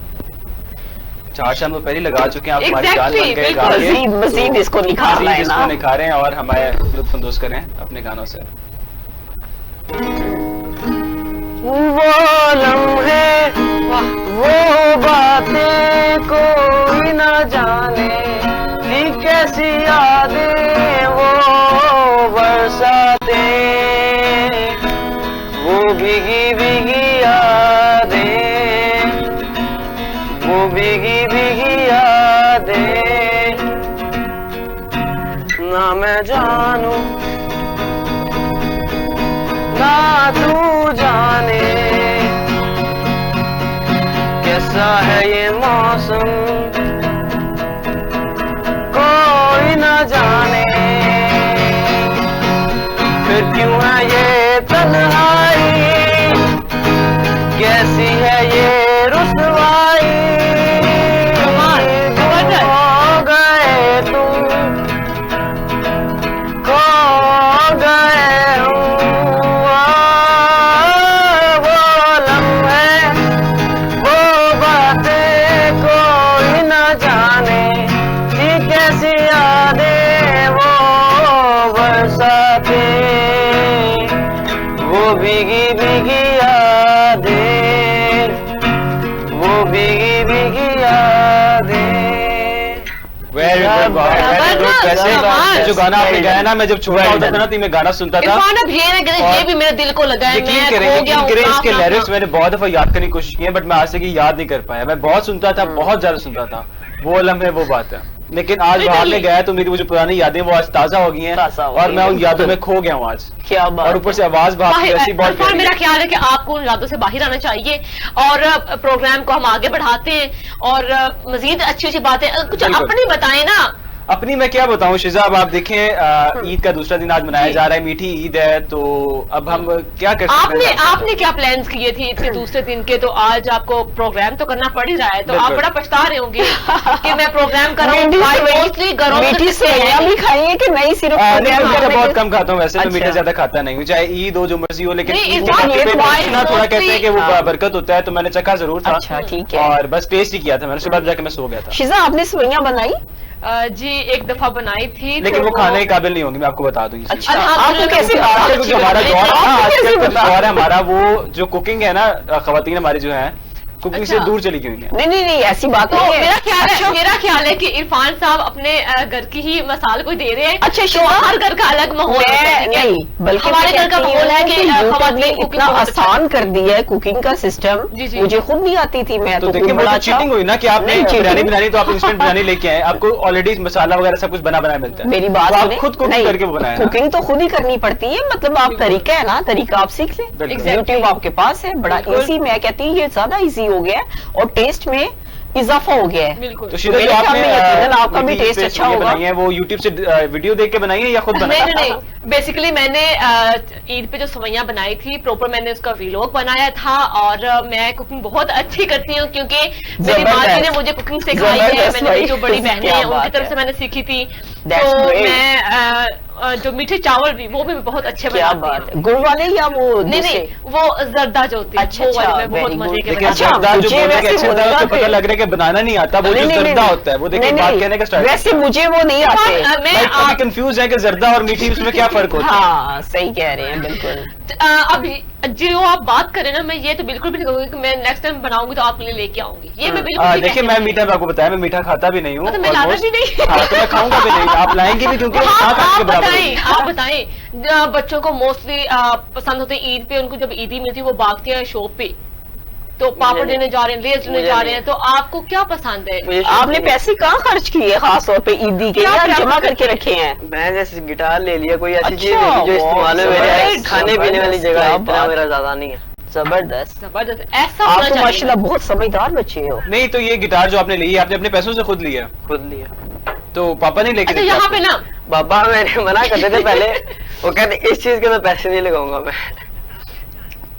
4 चांद वो पहले लगा चुके हैं, आप हमारे गान बन गए, मजीद इसको निखारें और हमारे लुत्फ अंदोज करें अपने गानों से। वो लम्हे वो बातें कोई ना जाने, कैसी यादें वो बरसाते, वो भीगी भीगी यादें, वो भीगी भीगी यादें, ना मैं जानू ना तू जाने, कैसा है ये मौसम कोई ना जाने, फिर क्यों है ये तन्हाई, कैसी है ये रुसवाई, खो गए तुम, खो गए वो लम्हे वो बातें कोई ना जाने, कैसी यादें वो बरसाते, वो भीगी भीगी यादें, वो भीगी भीगी यादें। जो गाना आपने गाया ना, मैं जब छोटा होता था ना तो मैं गाना सुनता था, ये भी मेरे दिल को लगा है। यकीन करें इसके लिरिक्स मैंने बहुत दफा याद करने की कोशिश की है, बट मैं आज तक याद नहीं कर पाया। मैं बहुत सुनता था, बहुत ज्यादा सुनता था, वो लम्हे वो बात है, लेकिन आज बाहर में गया तो मेरी वो जो पुरानी यादें वो आज ताजा हो गई हैं और मैं उन यादों में खो गया हूँ आज। क्या बात, और ऊपर से आवाज ऐसी बहुत। मेरा ख्याल है कि आपको उन यादों से बाहर आना चाहिए और प्रोग्राम को हम आगे बढ़ाते हैं और मजीद अच्छी अच्छी बातें कुछ अपनी बताएं ना। अपनी मैं क्या बताऊं शिजा, अब आप देखें ईद का दूसरा दिन आज मनाया जा रहा है, मीठी ईद है, तो अब हम क्या कर सकते हैं? आपने क्या प्लान्स किए थे ईद के दूसरे दिन के? तो आज आपको प्रोग्राम तो करना पड़ ही रहा है, तो आप बड़ा पछता रहे होंगे कि मैं प्रोग्राम कर रहा हूँ। मीठी सेवइयां भी खाई है कि नहीं? सिर्फ बहुत कम खाता हूँ वैसे, तो मीठा ज्यादा खाता नहीं हूँ, चाहे ईद हो जो मर्जी हो, लेकिन थोड़ा कहते हैं कि वो बरकत होता है, तो मैंने चखा जरूर था। अच्छा ठीक है। और बस टेस्ट ही किया था मैंने, सुबह जाके मैं सो गया था। शिजा आपने सेवइयां बनाई? जी एक दफा बनाई थी, लेकिन वो खाने के काबिल नहीं होंगी, मैं आपको बता दूं। अच्छा, आपको कैसे क्योंकि हमारा दौर दौर है हमारा, वो जो कुकिंग है ना, खवातीन हमारी जो है कुकिंग से दूर चली गई है। नहीं ऐसी बात नहीं है। मेरा ख्याल है कि इरफान साहब अपने घर की ही मसाल को दे रहे हैं। अच्छा, तो हर घर का अलग माहौल है। नहीं, बल्कि हमारे घर का माहौल है कि यूट्यूब ने इतना आसान कर दिया है कुकिंग का सिस्टम। मुझे खुद नहीं आती थी, मैं तो देखिए बड़ा चीटिंग हुई ना कि आपने बिरयानी बनानी तो आप इंस्टेंट बिरयानी लेके आए, आपको ऑलरेडी मसाला वगैरह सब कुछ बना बनाया मिलता है। मेरी बात आप खुद कुकिंग करके बनाया। कुकिंग तो खुद ही करनी पड़ती है, मतलब आप तरीका है ना, तरीका आप सीख लें, यूट्यूब आपके पास है, बड़ा इजी। मैं कहती हूँ ये ज्यादा इजी हो गया है और टेस्ट में इजाफा हो गया है। बिल्कुल। तो शिजा जो आपने आपका भी टेस्ट अच्छा होगा। बनाई है वो यूट्यूब से वीडियो देख के बनाई है या खुद बनाई? नहीं, बेसिकली मैंने ईद पे जो सेवइयां बनाई थी प्रॉपर, मैंने उसका व्लॉग बनाया था। और मैं कुकिंग बहुत अच्छी करती हूँ क्योंकि मेरी माँ जी ने मुझे कुकिंग सिखाई है, मैंने जो बड़ी बहनें हैं उनकी तरफ से मैंने सीखी थी। तो मैं जो मीठे चावल भी वो भी बहुत अच्छे बनाती हूँ। गुड़ वाले या वो? नहीं, वो जर्दा जो होती है वो वाले मैं बहुत मजे के बनाती हूँ। पता लग रहा है कि बनाना नहीं आता, वो जो जर्दा होता है वो देखिए बात कहने का स्टार्ट। वैसे मुझे वो नहीं आते, मैं कंफ्यूज है कि जर्दा और मीठी उसमें क्या फर्क होता है। हाँ सही कह रहे हैं, बिल्कुल। अभी जो आप बात करें ना, मैं ये तो बिल्कुल भी नहीं कहूंगी कि मैं नेक्स्ट टाइम बनाऊंगी तो आपके लिए लेके आऊंगी, ये मैं बिल्कुल। देखिए मैं मीठा आपको बताया, मैं मीठा खाता भी नहीं हूँ, तो मैं लाना भी नहीं। हाँ, तो मैं खाऊंगा भी नहीं, आप लाएंगे भी क्योंकि आप बताएं बच्चों को मोस्टली पसंद होते हैं ईद पे, उनको जब ईदी मिलती है वो भागते हैं शॉप पे, तो पापड़ लेने जा रहे हैं, लेस लेने जा रहे हैं। तो आपको क्या पसंद है? आपने पैसे कहाँ खर्च किए खास तौर पे ईदी के, या जमा करके रखे हैं? मैं जैसे गिटार ले लिया, कोई ऐसी चीज जो इस्तेमाल में मेरे खाने पीने वाली जगह इतना मेरा ज्यादा नहीं है। जबरदस्त ऐसा आप तो माशाल्लाह बहुत समझदार बच्चे हो। नहीं तो ये गिटार जो आपने ली है, आपने अपने पैसों से खुद लिया? खुद लिया। तो पापा नहीं लेके? यहाँ पे ना पापा मैंने मना करते थे पहले, वो कहते इस चीज के मैं पैसे नहीं लगाऊंगा मैं।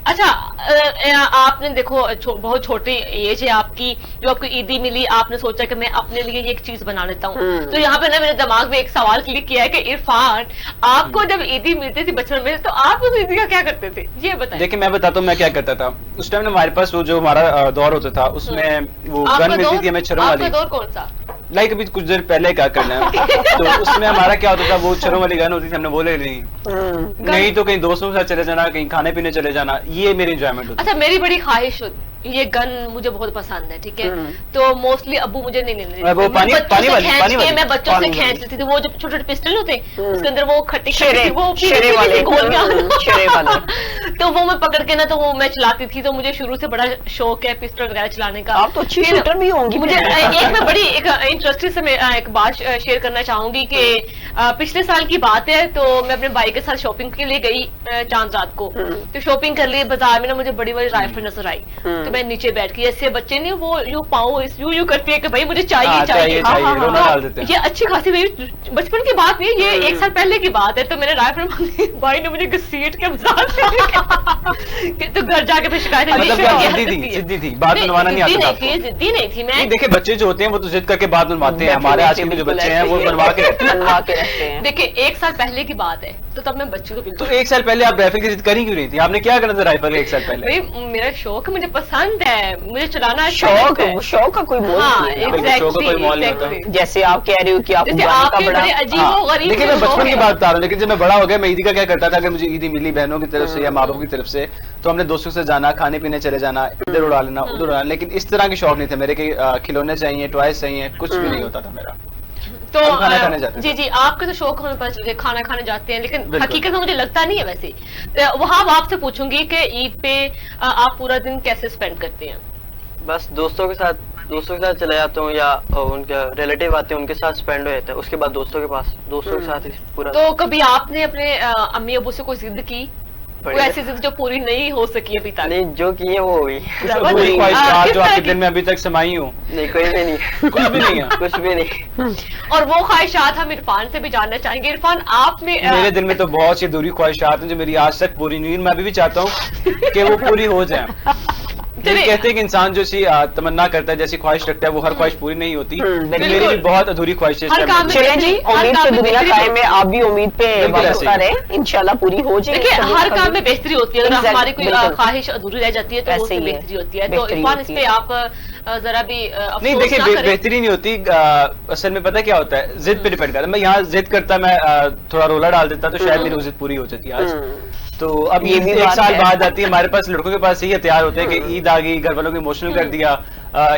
अच्छा, आपने देखो बहुत छोटी एज है आपकी, जो आपको ईदी मिली, आपने सोचा कि मैं अपने लिए एक चीज बना लेता हूँ। तो यहाँ पे ना मेरे दिमाग में एक सवाल क्लिक किया है कि इरफान, आपको जब ईदी मिलती थी बचपन में, तो आप उस ईदी का क्या करते थे, ये बताएं। देखिए मैं बताता हूँ मैं क्या करता था उस टाइम। हमारे पास वो जो हमारा दौर होता था उसमें वो गन मिलती थी हमें छरों वाली। आपका दौर कौन सा? लाइक अभी कुछ देर पहले क्या करना है तो उसमें हमारा क्या होता था, वो छरों वाली गन होती थी, हमने बोले नहीं तो कहीं दोस्तों के साथ चले जाना, कहीं खाने पीने चले जाना, ये मेरी एंजॉयमेंट होती। अच्छा, मेरी बड़ी ख्वाहिश ये गन मुझे बहुत पसंद है, ठीक है। तो मोस्टली अब्बू मुझे नहीं लेने देते, वो पानी वाली मैं बच्चों से खींच लेती थी। वो जो छोटे छोटे पिस्टल होते हैं उसके अंदर वो खट्टी वाले तो वो मैं पकड़ के ना, तो वो मैं चलाती थी। तो मुझे शुरू से बड़ा शौक है पिस्टल वगैरह चलाने का। आप तो अच्छी शूटर भी होंगी। मुझे एक मैं बड़ी इंटरेस्टिंग से मैं एक बात शेयर करना चाहूंगी कि पिछले साल की बात है, तो मैं अपने भाई के साथ शॉपिंग के लिए गई चांद रात को। तो शॉपिंग कर ली, बाजार में ना मुझे बड़ी बड़ी राइफल नजर आई। तो मैं नीचे बैठ के, ऐसे बच्चे नहीं वो यूं पाओ यूं करती है कि भाई मुझे चाहिए। ये अच्छी खासी बचपन की बात नहीं, ये एक साल पहले की बात है। तो मैंने राइफल मांगी, भाई ने मुझे घसीट के बाजार से तो घर जाके फिर शिकायत जिद्दी थी, बात बनवाना नहीं आता। जिद्दी नहीं थी मैं। देखिए बच्चे जो होते हैं वो तो जिद करके बात बनवाते हैं, हमारे आजकल के जो बच्चे हैं वो बनवा के रखते हैं। देखिए एक साल पहले की बात है, तो तब मैं बच्चों को तो एक साल पहले आप राइफल की जिद करी क्यों नहीं थी? आपने क्या करना था राइफल एक साल पहले? भाई मेरा शौक, मुझे पसंद है, मुझे चलाना शौक का कोई मोल नहीं। जैसे आप कह रहे हो कि देखिए मैं बचपन की बात बता रहा हूँ, लेकिन जब मैं बड़ा हो गया मैं ईदी का क्या करता था, अगर मुझे ईदी मिली बहनों की तरफ से या माँ बाप की तरफ से, तो हमने दोस्तों से जाना, खाने पीने चले जाना, इधर उड़ा लेना उधर उड़ा लेना। लेकिन इस तरह के शौक नहीं थे मेरे, के खिलौने चाहिए, टॉयज चाहिए, कुछ भी नहीं होता था मेरा। तो खाना खाने जाते जी आपके तो शौक हमें पता चल गया, खाना खाने जाते हैं, लेकिन हकीकत में मुझे लगता नहीं है वैसे। तो वहाँ आपसे पूछूंगी कि ईद पे आप पूरा दिन कैसे स्पेंड करते हैं? बस दोस्तों के साथ चले जाता हूँ, या उनके रिलेटिव आते हैं उनके साथ स्पेंड हो जाता है, उसके बाद दोस्तों के साथ ही पूरा। तो कभी आपने अपने अम्मी अबू से कोई जिद की कोई ऐसी जिद जो पूरी नहीं हो सकी अभी तक? नहीं, जो की है वो हुई। अधूरी ख्वाहिशात जो आपके दिल में अभी तक समाई हो? नहीं, कोई भी नहीं। कुछ भी नहीं है? कुछ भी नहीं। और वो ख्वाहिशात हम इरफान से भी जानना चाहेंगे। इरफान, आप में मेरे दिल में तो बहुत सी अधूरी ख्वाहिशात हैं जो मेरी आज तक पूरी नहीं हुई। मैं अभी भी चाहता हूँ कि वो पूरी हो जाए। चलिए। कहते हैं कि इंसान जो सी तमन्ना करता है, जैसी ख्वाहिश रखता है, वो हर ख्वाहिश पूरी नहीं होती। मेरी भी बहुत अधूरी ख्वाहिश हर काम में चलें जी, उम्मीद से दुनिया कायम है। आप भी उम्मीद पे बिल्कुल ऐसे ही। रहे, इंशाल्लाह पूरी हो जाए। देखिए, हर काम में बेहतरी होती है। अगर Exactly, हमारी कोई बिल्कुल। ख्वाहिश अधूरी रह जाती है तो वो ऐसे ही है। बेहतरी होती है। तो बेहतरी इरफान, इस होती पे है। आप जरा भी नहीं, अफसोस देखिए ना करें। बेहतरी नहीं होती। असल में पता क्या होता है, जिद पे डिपेंड करता है। मैं यहाँ जिद करता, मैं थोड़ा रोला डाल देता तो शायद मेरी वो जिद पूरी हो जाती है आज। तो अब ये ईद भी एक बात साल है। बाद आती है, हमारे पास लड़कों के पास यही हथियार होते हैं कि ईद आ गई, घर वालों को इमोशनल कर दिया,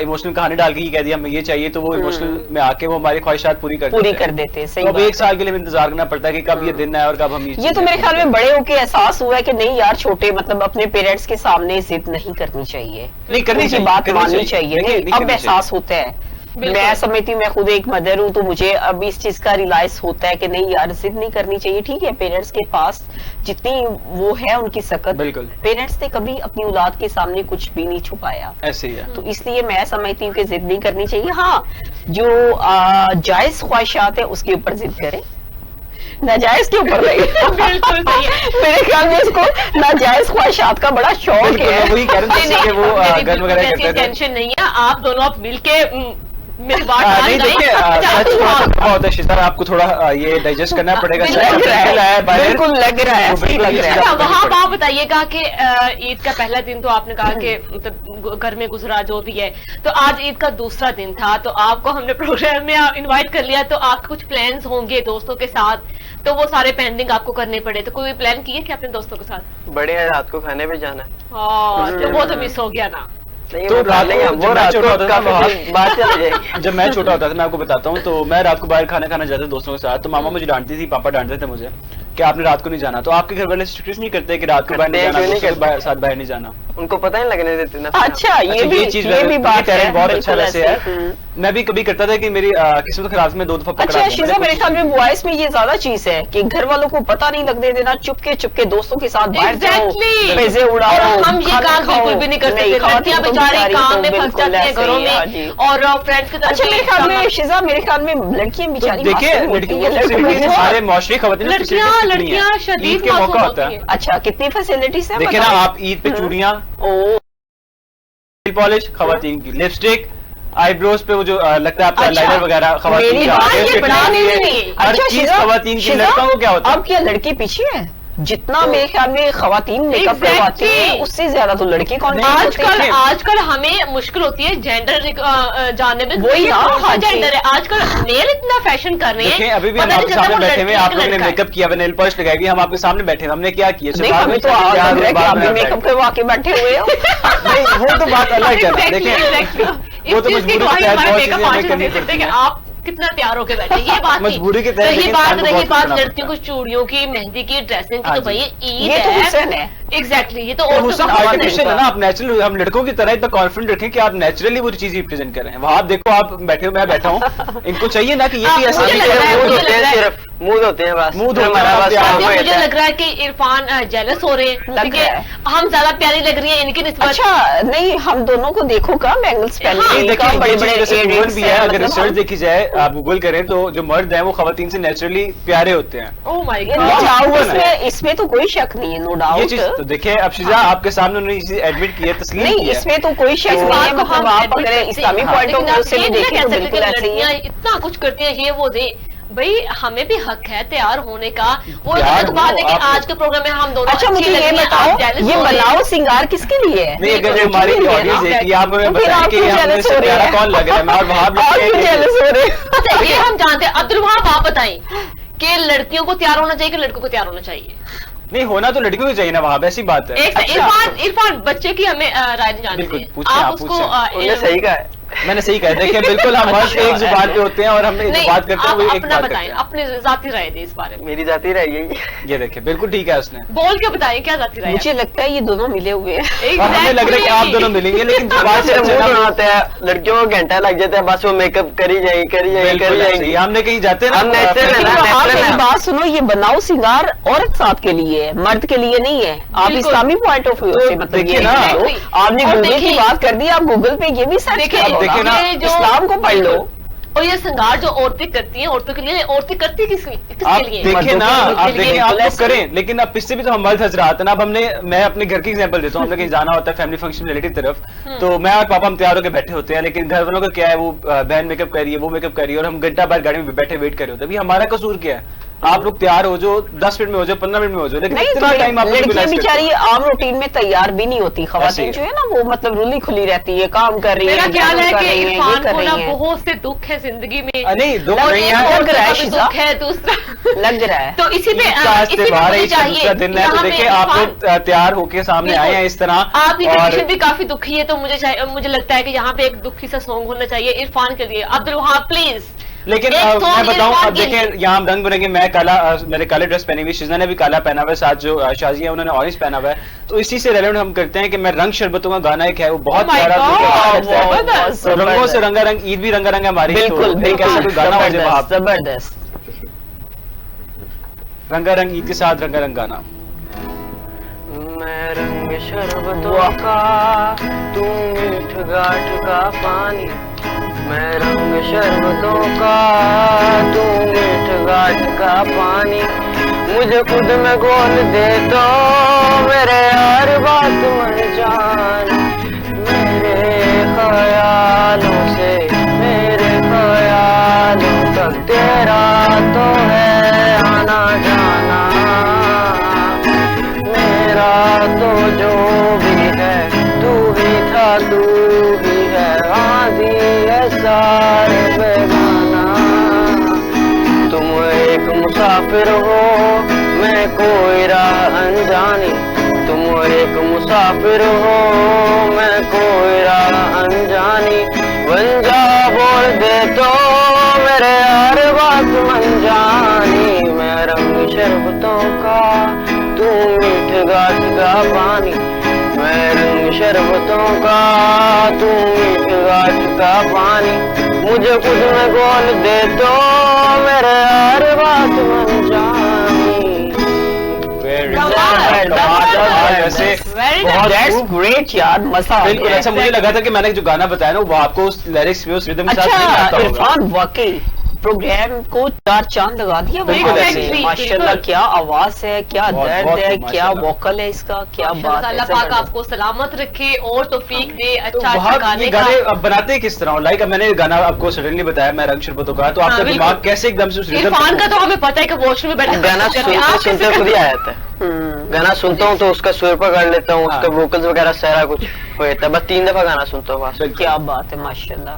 इमोशनल कहानी डाल के ये कह दिया हमें ये चाहिए, तो वो इमोशनल में आके वो हमारी ख्वाहिशात पूरी कर देते हैं। सही तो अब बात एक साल के लिए इंतजार करना पड़ता है कि कब ये दिन आए और कब हम ये तो मेरे ख्याल में बड़े होके एहसास हुआ है कि नहीं यार, छोटे मतलब अपने पेरेंट्स के सामने जिद नहीं करनी चाहिए, नहीं करनी उनकी चाहिए, बात करनी माननी चाहिए। चाहिए। नहीं, नहीं, नहीं अब करनी एहसास होता है। बिल्कुल। मैं समझती हूँ, मैं खुद एक मदर हूँ, तो मुझे अब इस चीज का रियलाइज होता है कि नहीं यार, जिद नहीं करनी चाहिए। ठीक है, पेरेंट्स के पास जितनी वो है उनकी सकत, बिल्कुल। पेरेंट्स ने कभी अपनी औलाद के सामने कुछ भी नहीं छुपाया, ऐसे ही है। तो इसलिए मैं समझती हूँ कि जिद नहीं करनी चाहिए। हाँ, जो जायज ख्वाहिशात है उसके ऊपर जिद करें, नाजायज के ऊपर नहीं। बिल्कुल सही है। मेरे ख्याल में इसको नाजायज ख्वाहिशात का बड़ा शौक बिल्कुल, है। मैं वही कह रहा हूँ जैसे कि वो गन वगैरह करते थे। टेंशन नहीं है, आप दोनों अब मिलके मेरी बात नहीं, मान देखिए जाएं। सच थोड़ा सा दफा होता है शिता, आपको थोड़ा ये डाइजेस्ट करना पड़ेगा। लग रहा है, बिल्कुल लग रहा है, तो बिल्कुल लग रहा है। अच्छा, वहाँ आप बताइएगा कि ईद का पहला दिन तो आपने कहा कि मतलब घर में गुजरा जो भी है, तो आज ईद का दूसरा दिन था, तो आपको हमने प्रोग्राम में इनवाइट कर लिया, तो आपके कुछ प्लान्स होंगे दोस्तों के साथ, तो वो सारे पेंडिंग आपको करने पड़े, तो कोई प्लान किए कि अपने दोस्तों के साथ? बड़े हैं, रात को खाने पे जाना है। हाँ, तो वो तो मिस हो गया ना। नहीं, तो वो रात नहीं, को वो जब मैं रात छोटा को होता था काफी बात चली जाएगी। जब मैं छोटा होता था, मैं आपको बताता हूँ, तो मैं रात को बाहर खाना खाना जाता था दोस्तों के साथ, तो मामा मुझे डांटती थी, पापा डांटते थे मुझे कि आपने रात को नहीं जाना। तो आपके घर वाले स्ट्रिक्ट नहीं करते कि रात को बाहर नहीं करते हैं, जाना, क्यों नहीं दोस्तों के साथ बाहर नहीं जाना? उनको पता नहीं लगने देते ना। अच्छा, ये चीज भी बात है, बहुत अच्छा बिल्कुल वैसे ऐसे। है। मैं भी कभी करता था कि मेरी किस्मत खराब से मैं 2 दफा पकड़ा अच्छा गया। शिजा, मेरे ख्याल में बॉयज में ये ज्यादा चीज है कि घर वालों को पता नहीं लगने देना, चुपके चुपके दोस्तों के साथ बाहर जाओ, Exactly. पैसे उड़ाओ, और हम ये खाना काम खाओ। बिल्कुल भी नहीं कर सकते। खाओ लड़कियां तो बेचारी बेचारी काम तो में फंस बिल्कुल जाती हैं ऐसे घरों ही, हाँ जी। में, और फ्रेंड्स की तरफ अच्छा, मेरे ख्याल में से शिजा, मेरे ख्याल में लड़कियां बेचारी देखिए मासूम होती लड़कियों हैं, को facilities लड़कियों सारे मौशरी खवातीन को लड़कियां facilities कितनी हैं। शदीद ईद के मासूम मौका होती होता है। हैं। अच्छा, कितनी फैसिलिटीज है देखिए ना, आप ईद पे चूड़ियां, ओ पॉलिश खवातीन की, लिपस्टिक, आईब्रोज पे वो जो लगता है आपका अच्छा, लाइनर वगैरह खवातीन मेरी का, बात hair ये straighten बड़ा के लिए, नहीं। हर अच्छा चीज शिजा, खवातीन की। शिजा, लड़कों को क्या होता है? अब क्या लड़के पीछे है? जितना मेरे ख्याल में खवातीन मेकअप Exactly. करवाती है, उससे ज्यादा तो लड़के कौन आजकल हमें मुश्किल होती है जेंडर जानने में। वही ना, हाँ जी। जेंडर है आजकल, नेल इतना फैशन कर रहे देखिए हैं, अभी भी हम पता नहीं आपके चलता सामने वो बैठे हुए, लड़की आप है लोगों ने कि लड़का है। मेकअप किया हुआ, नेल पॉलिश लगाई हुई, हम आपके सामने बैठे हैं, हमने क्या किया? नहीं, हमें तो लग रहा है कि आप भी मेकअप करवा के बैठे हुए हो। नहीं, वो तो बात अलग है ना। देखिए Exactly. वो तो इस चीज़ की मजबूरी के गवाही तहत हमारे बहुत मेकअप चीजें हमें आर्टिस्ट करनी दे सकते पड़ती हैं कि हैं। आप कितना तैयार होके बैठे, ये बात नहीं। मजबूरी के तहत रही देखिए, बात इंसान को रही बहुत बात करना लड़कियों को चूड़ियों की, मेहंदी की, ड्रेसिंग की, हाँ तो जी। भाई ईद ये तो है। हुसन है। एग्जैक्टली, ये तो तो औरतों हुसन का हुसन आर्टिफिशियल है है। ना। आप नेचुरल, हम लड़कों की तरह इतना कॉन्फिडेंट रखें कि आप नेचुरली वो चीज रिप्रेजेंट कर रहे हैं। वहां आप देखो, आप बैठे हो, मैं बैठा हूँ, इनको चाहिए ना कि ये भी ऐसा मुझे लग रहा है, मूड मुझे होते लग हैं, रहा है। सिर्फ मूड होते हैं बस। मूड होते हैं, हमारा आप बस यार, काम मुझे होता है। लग रहा है कि इरफान जेलस हो रहे हैं, लग ठीक रहा है, है। हम ज्यादा प्यारी लग रही है इनकी निस्बत। अच्छा, नहीं, हम दोनों को देखो का बैंगल्स पहन हाँ, के, देखिए, का बड़े ये बड़े चीज़ जैसे proven earrings भी है। हैं, अगर मतलब रिसर्च हम- देखी जाए, आप गूगल करें, तो जो मर्द हैं वो खवातीन से नेचुरली प्यारे होते हैं। Oh my no god. Doubt, इसमें तो कोई शक नहीं है, नो ये चीज डाउट। तो देखिए, अब शिजा आपके सामने उन्होंने ये चीज एडमिट की है, तस्लीम नहीं, की है। इसमें तो कोई शक नहीं है, मतलब आप अगर इस्लामी पॉइंट ऑफ व्यू से भी देखें तो बिल्कुल ऐसे ही है। इतना कुछ करती है, ये वो दे भाई, हमें भी हक है तैयार होने का। वो यार, गलत बात है कि आप- आज के प्रोग्राम में हम दोनों अच्छा, अच्छी मुझे लग ये रही हैं, बताओ, आप jealous ये हो रहे हैं। बनाओ सिंगार किसके लिए है? नहीं, अगर लड़की हमारी के लिए है ऑडियंस ना? देखिए, आप हमें तो फिर बताएं आप कि क्यों हम में jealous से हो रहे प्यारा हैं? कौन लग रहा है। और वहां और क्यों jealous हो रहे हैं? ये हम जानते हैं। अब्दुल वहाब, आप बताएं कि लड़कियों को तैयार होना चाहिए कि लड़कों को तैयार होना चाहिए? नहीं, होना तो लड़कियों को चाहिए ना, वहां ऐसी बात है। एक इरफान, बच्चे की हमें राय जाननी बिल्कुल, चाहिए। पूछें, आप उसको पूछें। उन्होंने सही कहा है। मैंने सही कहा, देखिए बिल्कुल हम मर्द एक जुबान पे होते हैं और हम एक बात करते हैं, वो एक बात बताएं, अपनी जाती राय दें इस बारे में। मेरी जाती रह गई। ये देखिए बिल्कुल ठीक है उसने बोल के बताएं क्या जाती राय। मुझे लगता है ये दोनों मिले हुए हैं। और हमें लग रहा है कि आप दोनों मिलेंगे, लेकिन जुबान से बनाते हैं लड़कियों को घंटा लग जाता है, बस वो मेकअप करी जाएगी। हमने कहीं जाते हैं ना, आप मेरी बात सुनो, ये बनाओ सिंगार औरत साथ के लिए है, मर्द के लिए नहीं है। आप इस्लामी पॉइंट ऑफ व्यू से मतलब ये आपने गूगल की बात कर दी, आप गूगल पे ये भी सर्च देखिए ना, इस्लाम को पढ़ लो। और ये श्रृंगार जो औरतें करती हैं, औरतों के लिए, औरतें करती किसके लिए? देखिए ना, आप देखें, आप लोग करें, लेकिन अब पिछले भी तो हम मर्द हजरात है ना। अब मैं अपने घर की एग्जांपल देता हूँ। हमने कहीं जाना होता है फैमिली फंक्शन रिलेटिव तरफ, तो मैं और पापा हम तैयार होकर बैठे होते हैं, लेकिन घर वालों का क्या है, वो बहन मेकअप कर रही है, वो मेकअप कर रही है, और हम घंटा बाहर गाड़ी में बैठे वेट कर रहे होते हैं। अभी हमारा कसूर क्या है? आप लोग तैयार हो जो 10 मिनट में हो जाओ, 15 मिनट में हो जाओ, लेकिन इतना टाइम आप लड़कियां बेचारी आम रूटीन में तैयार भी नहीं होती। खवातीन जो है ना वो मतलब रुली खुली रहती है, काम कर रही है। मेरा ख्याल है कि इरफान को ना बहुत से दुख है जिंदगी में। नहीं दुख नहीं है, लग रहा है, दुख है दूसरा लग रहा है। तो इसी पे दूसरा दिन है, तो देखिए आप लोग तैयार होके सामने आए हैं इस तरह। आपकी कंडीशन भी काफी दुखी है, तो मुझे लगता है कि यहाँ पे एक दुखी सा सॉन्ग होना चाहिए इरफान के लिए। अब्दुल वहाब प्लीज। लेकिन मैं बताऊं, अब देखें यहाँ हम रंग बिरंगे, मैं काला, मेरे काले ड्रेस पहनी हुई, शिजा ने भी काला पहना हुआ है, साथ जो शाजिया है उन्होंने ऑरेंज पहना हुआ है। तो इसी से रेलेवेंट हम करते हैं कि मैं रंग शरबतों का गाना एक है, वो बहुत प्यारा है। रंगों से रंगारंग, ईद भी रंगारंग है हमारी। बिल्कुल कैसा कोई गाना हो जाए आप, जबरदस्त रंगारंग ईद के साथ रंगारंग गाना। मैं रंग शरबतों का, तू मीठ गाठ का पानी। मैं रंग शरबतों का, तू मीठ गाठ का पानी। मुझे खुद में घोल दे तो मेरे हर बात मन जान। मेरे ख्यालों से मेरे ख्यालों तक तेरा तो है आना जाना। मेरा तो जो भी है तू ही था, तू ही है, आदि है सारे बेगाना। तुम एक मुसाफिर हो, मैं कोई राह अनजानी। तुम एक मुसाफिर हो, मैं कोई राह अनजानी। बन जा बोल दे तो मेरे हर बात मन जानी। मैं रंग शरबतों का, तू मीठ गाठ का पानी। मैं रंग शरबतों का, तू मीठ गाठ का पानी। मुझे खुद में घोल दे तो मेरे हर बात मन जानी। ग्रेट यार, मजा बिल्कुल। अच्छा मुझे लगा था कि मैंने जो गाना बताया ना वो आपको उस लिरिक्स में, उस रिदम के साथ नहीं आता होगा। इरफान वाकई प्रोग्राम को 4 चांद लगा दिया। माशाल्लाह, क्या आवाज है, क्या दर्द है, क्या वोकल है इसका, क्या बात है। अल्लाह पाक आपको सलामत रखे और तौफीक दे। अच्छा गाने बनाते किस तरह, लाइक मैंने गाना आपको सडनली बताया मैं रंग शरबतों का, तो आपका दिमाग कैसे एकदम से उस रिदम। इरफान का तो हमें पता है कि वॉशरूम में बैठे गाना सुनते खुद ही आ जाता है। गाना सुनता हूँ तो उसका सुर पकड़ लेता हूँ, उसका वोकल्स वगैरह सारा कुछ हो जाता है। बस 3 दफा गाना सुनता हूँ। क्या बात है, माशाल्लाह,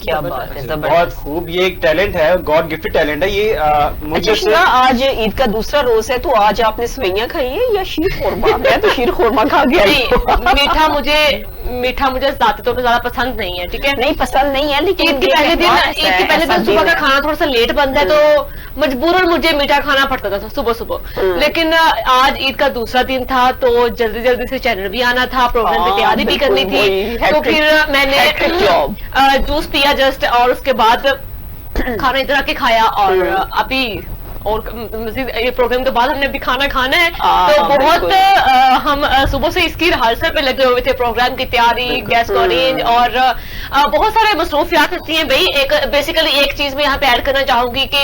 क्या बात है, बहुत खूब। ये एक टैलेंट है, गॉड गिफ्टेड टैलेंट है ये। मुझे आज ईद का दूसरा रोज है, तो आज आपने सवैयां खाई है या शीर खोरमा? मैं तो शीर खोरमा खा गया। मीठा मुझे जाते तौर पर ज्यादा पसंद नहीं है, ठीक है? नहीं पसंद नहीं है, लेकिन ईद के पहले दिन सुबह का खाना थोड़ा सा लेट बनता है, तो मजबूरन मुझे मीठा खाना पड़ता था सुबह सुबह। लेकिन आज ईद का दूसरा दिन था, तो जल्दी जल्दी से चैनल भी आना था, प्रोग्राम की तैयारी भी करनी थी, तो फिर मैंने जूस पिया जस्ट, और उसके बाद खाना इतना के खाया, और अभी और मजीद ये प्रोग्राम के बाद हमने अभी खाना खाना है, तो बहुत हम सुबह से इसकी रिहर्सल पे लगे हुए थे, प्रोग्राम की तैयारी, गेस्ट को अरेंज, और बहुत सारे मसरूफियात होती हैं भाई। एक बेसिकली एक चीज मैं यहाँ पे ऐड करना चाहूंगी कि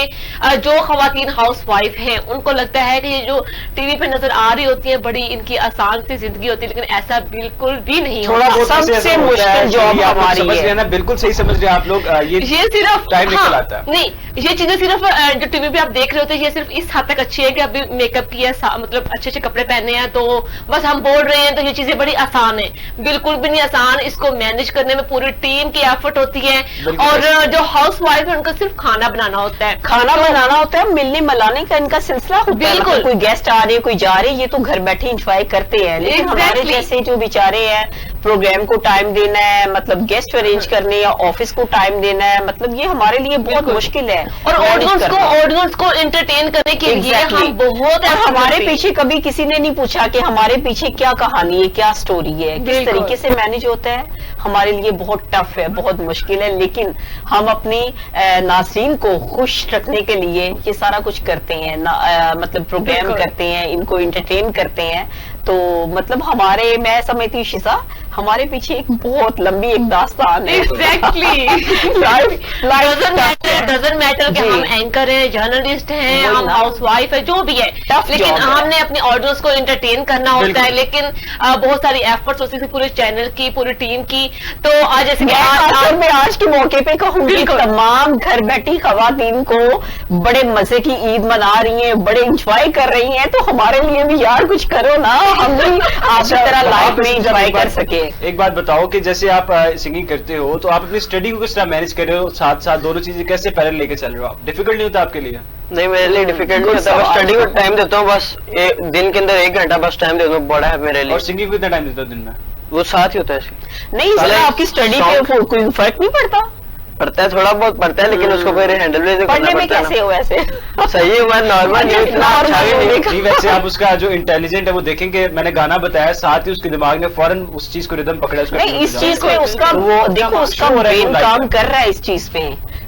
जो खवातीन हाउस वाइफ हैं उनको लगता है कि ये जो टीवी पे नजर आ रही होती है बड़ी इनकी आसान सी जिंदगी होती है, लेकिन ऐसा बिल्कुल भी नहीं होता। सबसे मुश्किल जॉब हमारी है। बिल्कुल सही समझ रहे हैं आप लोग। ये सिर्फ टाइम निकल आता है। नहीं, ये चीजें सिर्फ जो टीवी पे आप देख रहे होते हैं ये सिर्फ इस हद तक अच्छी है कि अभी मेकअप किया, मतलब अच्छे अच्छे कपड़े पहने हैं, तो बस हम बोल रहे हैं, तो ये चीजें बड़ी आसान है। बिल्कुल भी नहीं आसान, इसको मैनेज करने में पूरी टीम की एफर्ट होती है, और जो हाउस वाइफ है उनका सिर्फ खाना बनाना होता है, बनाना होता है, मिलने मिलाने का इनका सिलसिला होता है। बिल्कुल, कोई गेस्ट आ रहे, कोई जा रहे, ये तो घर बैठे इंजॉय करते हैं, लेकिन हमारे जैसे जो बेचारे हैं प्रोग्राम को टाइम देना है, मतलब गेस्ट अरेंज करने या ऑफिस को टाइम देना है, मतलब ये हमारे लिए बहुत मुश्किल है। और ऑडियंस को एंटरटेन करने के लिए हम बहुत, और हमारे पीछे कभी किसी ने नहीं पूछा कि हमारे पीछे क्या कहानी है, क्या स्टोरी है, किस तरीके से मैनेज होता है, हमारे लिए बहुत टफ है, बहुत मुश्किल है। लेकिन हम अपनी नाज़रीन को खुश रखने के लिए ये सारा कुछ करते हैं, मतलब प्रोग्राम करते हैं, इनको एंटरटेन करते हैं। तो मतलब हमारे, मैं समझती हूँ शिजा, हमारे पीछे एक बहुत लंबी एक दास्तान है। एग्जैक्टली। डजंट मैटर कि हम एंकर हैं, जर्नलिस्ट हैं, हम हाउसवाइफ है, जो भी है, लेकिन हमने अपने ऑडियंस को एंटरटेन करना होता है। लेकिन बहुत सारी एफर्ट्स होती है पूरे चैनल की, पूरी टीम की। तो आज जैसे मैं आज के मौके पे कहूंगी, तमाम घर बैठी खवातीन को बड़े मजे की ईद मना रही हैं, बड़े इंजॉय कर रही हैं, तो हमारे लिए भी यार कुछ करो ना, हम भी आपकी तरह लाइफ में इंजॉय कर सके। एक बात बताओ कि जैसे आप सिंगिंग करते हो तो आप अपनी स्टडी को किस तरह मैनेज कर रहे हो, साथ साथ दोनों चीजें कैसे पैरेलल लेके चल रहे हो आप? डिफिकल्ट नहीं होता आपके लिए? नहीं, मेरे लिए डिफिकल्ट नहीं होता, बस स्टडी को टाइम देता हूँ, बस दिन के अंदर 1 घंटा बस टाइम देता हूँ, बड़ा है मेरे लिए। और सिंगिंग को कितना टाइम देता हो दिन में? वो साथ ही होता है। नहीं सर, आपकी स्टडी पे कोई फर्क नहीं पड़ता? पढ़ता है, थोड़ा बहुत पढ़ता है, लेकिन उसको फिर हैंडल भी पढ़ने में कैसे हो ऐसे? सही है, मैं नॉर्मल नहीं, इतना अच्छा भी नहीं। वैसे आप उसका जो इंटेलिजेंट है वो देखेंगे, मैंने गाना बताया, साथ ही उसके दिमाग ने फौरन उस चीज को रिदम पकड़ा। नहीं, इस चीज में उसका वो देखो, उसका ब्रेन काम कर रहा है इस चीज पे,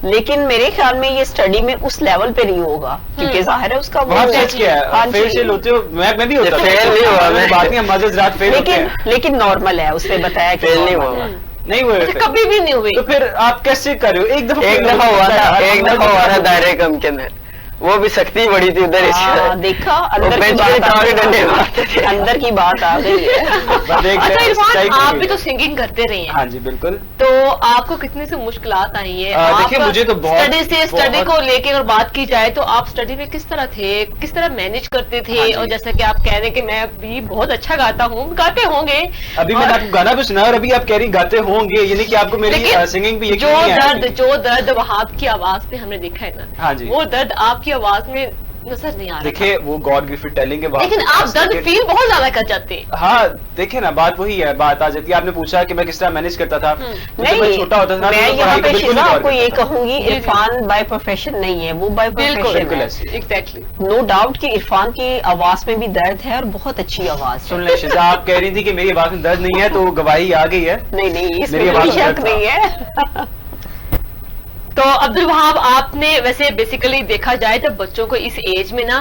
लेकिन मेरे ख्याल में ये स्टडी में उस लेवल पे नहीं होगा, क्योंकि जाहिर है उसका फेल शेल होते हो, मैं भी होता, फेल नहीं हुआ, बात नहीं, हम रात फेल, लेकिन नॉर्मल है, उसने बताया कि फेल नहीं हुआ, नहीं हुए, कभी भी नहीं हुई। तो फिर आप कैसे कर रहे हो? एक दफा हुआ था दायरे कम के अंदर, वो भी सख्ती बड़ी थी उधर। देखा अंदर की बात आ गई है। अच्छा इरफान, आप भी तो सिंगिंग करते रहे हैं। हाँ जी बिल्कुल। तो आपको कितने से मुश्किलात आई है? देखिए मुझे तो बहुत स्टडी को लेके अगर बात की जाए तो आप स्टडी में किस तरह थे, किस तरह मैनेज करते थे? और जैसा कि आप कह रहे हैं कि मैं भी बहुत अच्छा गाता हूँ, गाते होंगे, अभी मैंने आपको गाना भी सुना और अभी आप कह रही गाते होंगे, यानी कि आपको मेरी सिंगिंग भी जो दर्द वहाब की आवाज पे हमने देखा है ना, हाँ जी, वो दर्द आपकी आवाज में नजर नहीं आ रहा। देखिए वो गॉड गिफ्टेड टैलेंट है, लेकिन आप दर्द फील बहुत ज्यादा कर जाते हैं। हाँ देखिए ना, बात वही है, बात आ जाती है। आपने पूछा कि मैं किस तरह मैनेज करता था, नहीं छोटा होता था, मैं यहाँ पे शिजा आपको ये कहूंगी, इरफान बाय प्रोफेशन नहीं है, वो बाय प्रोफेशन है। एग्जैक्टली, नो डाउट कि इरफान की आवाज में भी दर्द है और बहुत अच्छी आवाज। सुन ले शिजा, आप कह रही थी कि मेरी आवाज में दर्द नहीं है, तो गवाही आ गई है। नहीं, इसमें कोई शक नहीं है। तो अब्दुल वहाब, आपने वैसे बेसिकली देखा जाए तो बच्चों को इस एज में ना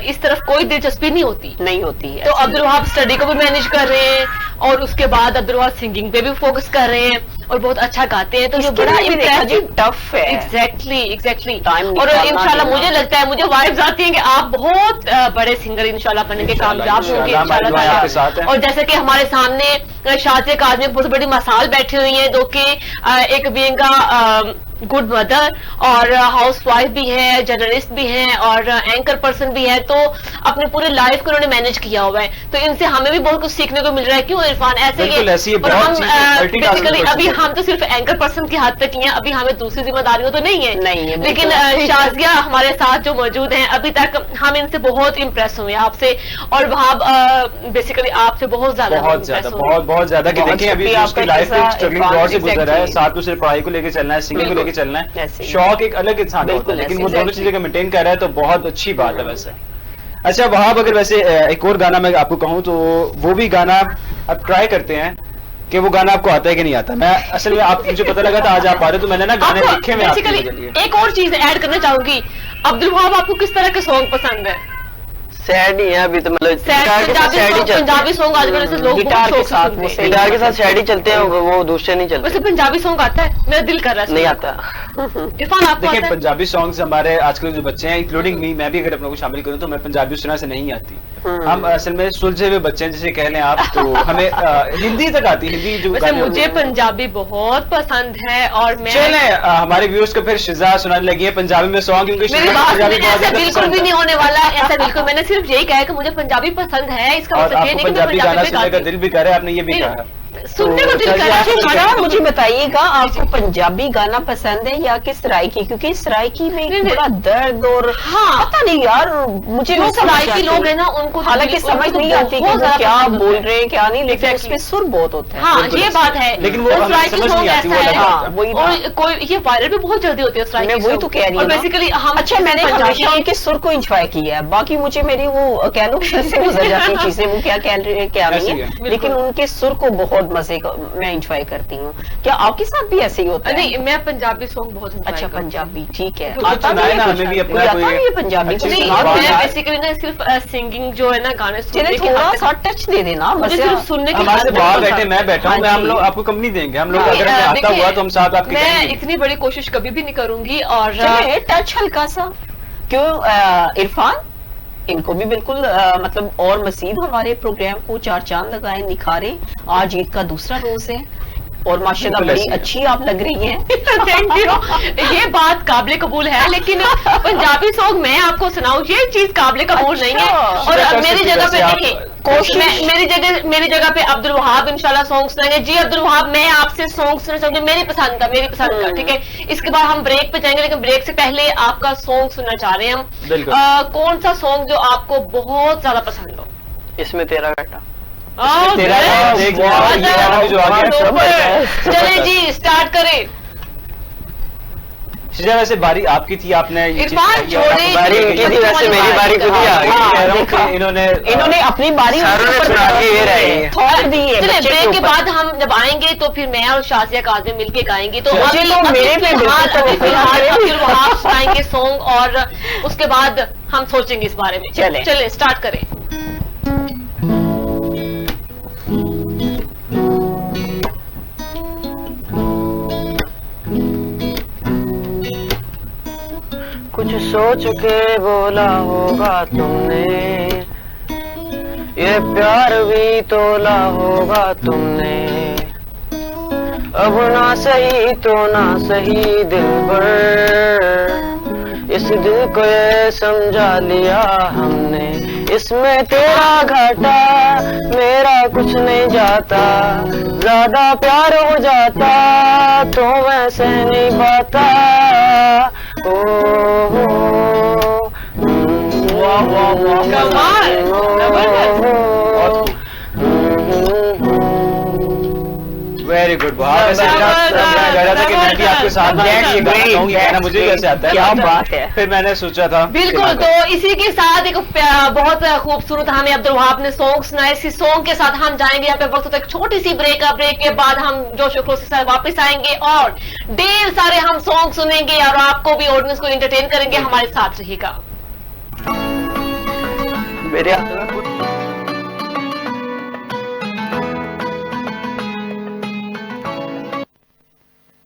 इस तरफ कोई दिलचस्पी नहीं होती है। तो अब्दुल वहाब स्टडी को भी मैनेज कर रहे हैं और उसके बाद अब्दुल वहाब सिंगिंग पे भी फोकस कर रहे हैं और बहुत अच्छा गाते हैं, तो ये बड़ा इम्प्रेसिव टफ है। एग्जैक्टली। और इंशाल्लाह मुझे लगता है, मुझे वाइब्स आती हैं कि आप बहुत बड़े सिंगर इंशाल्लाह बनने के कामयाब होंगे इंशाल्लाह। और जैसे कि हमारे सामने शाज़िया काज़मी बहुत बड़ी मिसाल बैठी हुई है, जो कि एक बीइंग गुड मदर और हाउस वाइफ भी है, जर्नलिस्ट भी है और एंकर पर्सन भी है, तो अपने पूरे लाइफ को उन्होंने मैनेज किया हुआ है। तो इनसे हमें भी बहुत कुछ सीखने को मिल रहा है। क्यों इरफान ऐसे ही, और हम बेसिकली अभी हम तो सिर्फ एंकर पर्सन की हद तक ही हैं, अभी हमें दूसरी जिम्मेदारियों तो नहीं है। लेकिन शाज़िया हमारे साथ जो मौजूद हैं, अभी तक हम इनसे बहुत इम्प्रेस हुए आपसे, और वहां बेसिकली आपसे बहुत ज्यादा कि देखिए अभी उसकी लाइफ एक स्ट्रगलिंग दौर से गुजर रहा है, साथ में सिर्फ पढ़ाई को लेकर चलना है, सिंगिंग को लेकर चलना है, शौक एक अलग इंसान होता है, लेकिन वो दोनों चीजें का मेंटेन कर रहा है, तो बहुत अच्छी बात है वैसे। अच्छा वहाब, अगर वैसे एक और गाना मैं आपको कहूँ तो वो भी गाना आप ट्राई करते हैं कि वो गाना आपको आता है कि नहीं आता? मैं असल में आप मुझे पता लगा था आज आप आ रहे, तो मैंने ना गाने लिखे में एक और चीज ऐड करना चाहूंगी। अब्दुल वहाब, आपको किस तरह के सॉन्ग पसंद है? सैड ही है अभी तो, मतलब पंजाबी सॉन्ग आजकल से लोग गिटार के साथ सैड ही चलते हैं, वो दूसरे नहीं चलते। वैसे पंजाबी सॉन्ग आता है? मेरा दिल कर रहा है। नहीं आता। इरफान, आपको देखिए पंजाबी सॉन्ग्स हमारे आजकल जो बच्चे हैं, इंक्लूडिंग मी, मैं भी अगर अपने को शामिल करूं तो मैं पंजाबी सुनना से नहीं आती। हम असल में सुलझे हुए बच्चे हैं जिसे कह लें आप, तो हमें हिंदी तक आती, हिंदी जो वैसे मुझे पंजाबी बहुत पसंद है। और मैं चले हमारे व्यूअर्स को फिर शिजा सुनाने लगी है पंजाबी में सॉन्ग, क्योंकि बिल्कुल भी नहीं होने वाला ऐसा, बिल्कुल मैंने सिर्फ यही कहा है कि मुझे पंजाबी पसंद है, इसका मतलब ये नहीं कि पंजाबी गाना सुनने का दिल भी करे, आपने ये भी कहा। सुनने को दिल चलिए, कर रहा है। आप अच्छा मुझे बताइएगा आपको पंजाबी गाना पसंद है या कि सराइकी, क्योंकि सराइकी में एक बड़ा दर्द और हाँ। पता नहीं यार मुझे जो नहीं समझ सराइकी आती। लोग हैं ना उनको तो हालांकि उनको समझ तो नहीं आती कि बहुत वो ज्यादा क्या पसंद बोल होता है। रहे हैं क्या नहीं, लेकिन Exactly. उसमें सुर बहुत होता है। हाँ बिल्कुल ये ऐसा। बात है। लेकिन वो और हमें सराइकी समझ सॉन्ग नहीं आती, वो ऐसा अलग है बात हाँ, वही और कोई ये वायरल भी बहुत जल्दी होती है मैं सराइकी वही तो कह रही हूँ और ना। बेसिकली हम अच्छा मैंने हमेशा उनके सुर को इंजॉय किया है, बाकी मुझे मेरी वो कह लो से गुजर जाती चीजें, वो क्या कह रही है क्या नहीं ऐसे ही है, है। लेकिन उनके सुर को बहुत मजे का मैं इंजॉय करती हूँ। क्या आपके साथ भी ऐसे ही होता है? नहीं मैं पंजाबी सॉन्ग बहुत enjoy अच्छा करती हूँ। पंजाबी ठीक है, कुछ आता सुनाए नहीं ना है हमें भी कुछ? अपना कोई आता कोई नहीं है पंजाबी? अच्छी कुछ सी नहीं सुना दो बात मैं यार। बेसिकली ना सिर्फ सिंगिंग जो है ना गाने चले सुनने के थोड़ा हद सा तक- टच दे देना मुझे बस सिर्फ यार। सुनने के हमारे हद से तक बाहर पसंद बैठे मैं बैठा हूँ, हाँ मैं हम जी। लोग आपको कम नहीं देंगे, हम लोग नहीं, अगर हमें आता देखिए, हुआ तो हम साथ आपके मैं करेंगे। इतनी बड़ी कोशिश कभी भी नहीं करूंगी और चलिए टच हल्का सा क्यों इरफान इनको भी बिल्कुल मतलब और मजीद हमारे प्रोग्राम को चार चांद लगाए निखारे। आज ईद का दूसरा रोज है और माशाल्लाह बिल्कुल बड़ी ऐसी है। अच्छी आप लग रही हैं। Thank you. ये बात काबिल कबूल है, लेकिन पंजाबी सॉन्ग मैं आपको सुनाऊं ये चीज काबिल कबूल नहीं है। अच्छा। और कर मेरी सकती जगह पे वैसे आप- देखिए कोशिश- मेरी जगह पे अब्दुल वहाब इंशाल्लाह सॉन्ग सुनाएंगे। जी अब्दुल वहाब मैं आपसे सॉन्ग सुनना चाहूंगी मेरी पसंद का, ठीक है। इसके बाद हम ब्रेक पे जाएंगे, लेकिन ब्रेक से पहले आपका सॉन्ग सुनना चाह रहे हैं हम। बिल्कुल। कौन सा सॉन्ग जो आपको बहुत ज्यादा पसंद हो? इसमें तेरा बेटा। तेरा बेस्ट! देख बहुत ये वाला भी जो आ गया, सुपर। सब चले जी स्टार्ट करें। शिजा वैसे बारी आपकी थी, आपने ये चीज़ इरफान कही और छोड़े बारी इनकी थी, वैसे मेरी बारी खुद ही आ गई। मैं कह रहा हूँ देखा। कि इन्होंने अपनी बारी सारों ने सुना दी, ये रही। थोप दी है चलिए बच्चे ब्रेक के ऊपर। बाद हम जब आएंगे तो फिर मैं और शाजिया काज़मी मिलके गाएंगे। तो चलिए। अभी तो मेरे पे फिलहाल बिल्कुल अभी तो फिलहाल मेरे अब्दुल वहाब सुनाएंगे सॉन्ग और उसके बाद हम सोचेंगे इस बारे में। चले। चले स्टार्ट करें। कुछ सोच के बोला होगा तुमने, ये प्यार भी तोला होगा तुमने। अब ना सही तो ना सही दिल पर, इस दिल को ये समझा लिया हमने। इसमें तेरा घाटा मेरा कुछ नहीं जाता, ज्यादा प्यार हो जाता तो मैं सह नहीं पाता। ओ वाह वाह वाह कमाल, वेरी गुड। बहुत वैसे मेरा मैं कह रहा था कि मैं भी आपके साथ बैठ के गाना गाऊंगी, गाना मुझे भी वैसे आता है। क्या बात है। फिर मैंने सोचा था बिल्कुल, तो इसी के साथ एक बहुत खूबसूरत हमें अब्दुल वहाब ने सॉन्ग सुनाए। इसी सॉन्ग के साथ हम जाएंगे यहाँ पे वक्त होता है एक छोटी सी ब्रेक के बाद हम जोश खरोश के साथ वापस आएंगे और ढेर सारे हम सॉन्ग सुनेंगे और आपको भी ऑडियंस को एंटरटेन करेंगे। हमारे साथ रहिएगा। मेरे हाथ में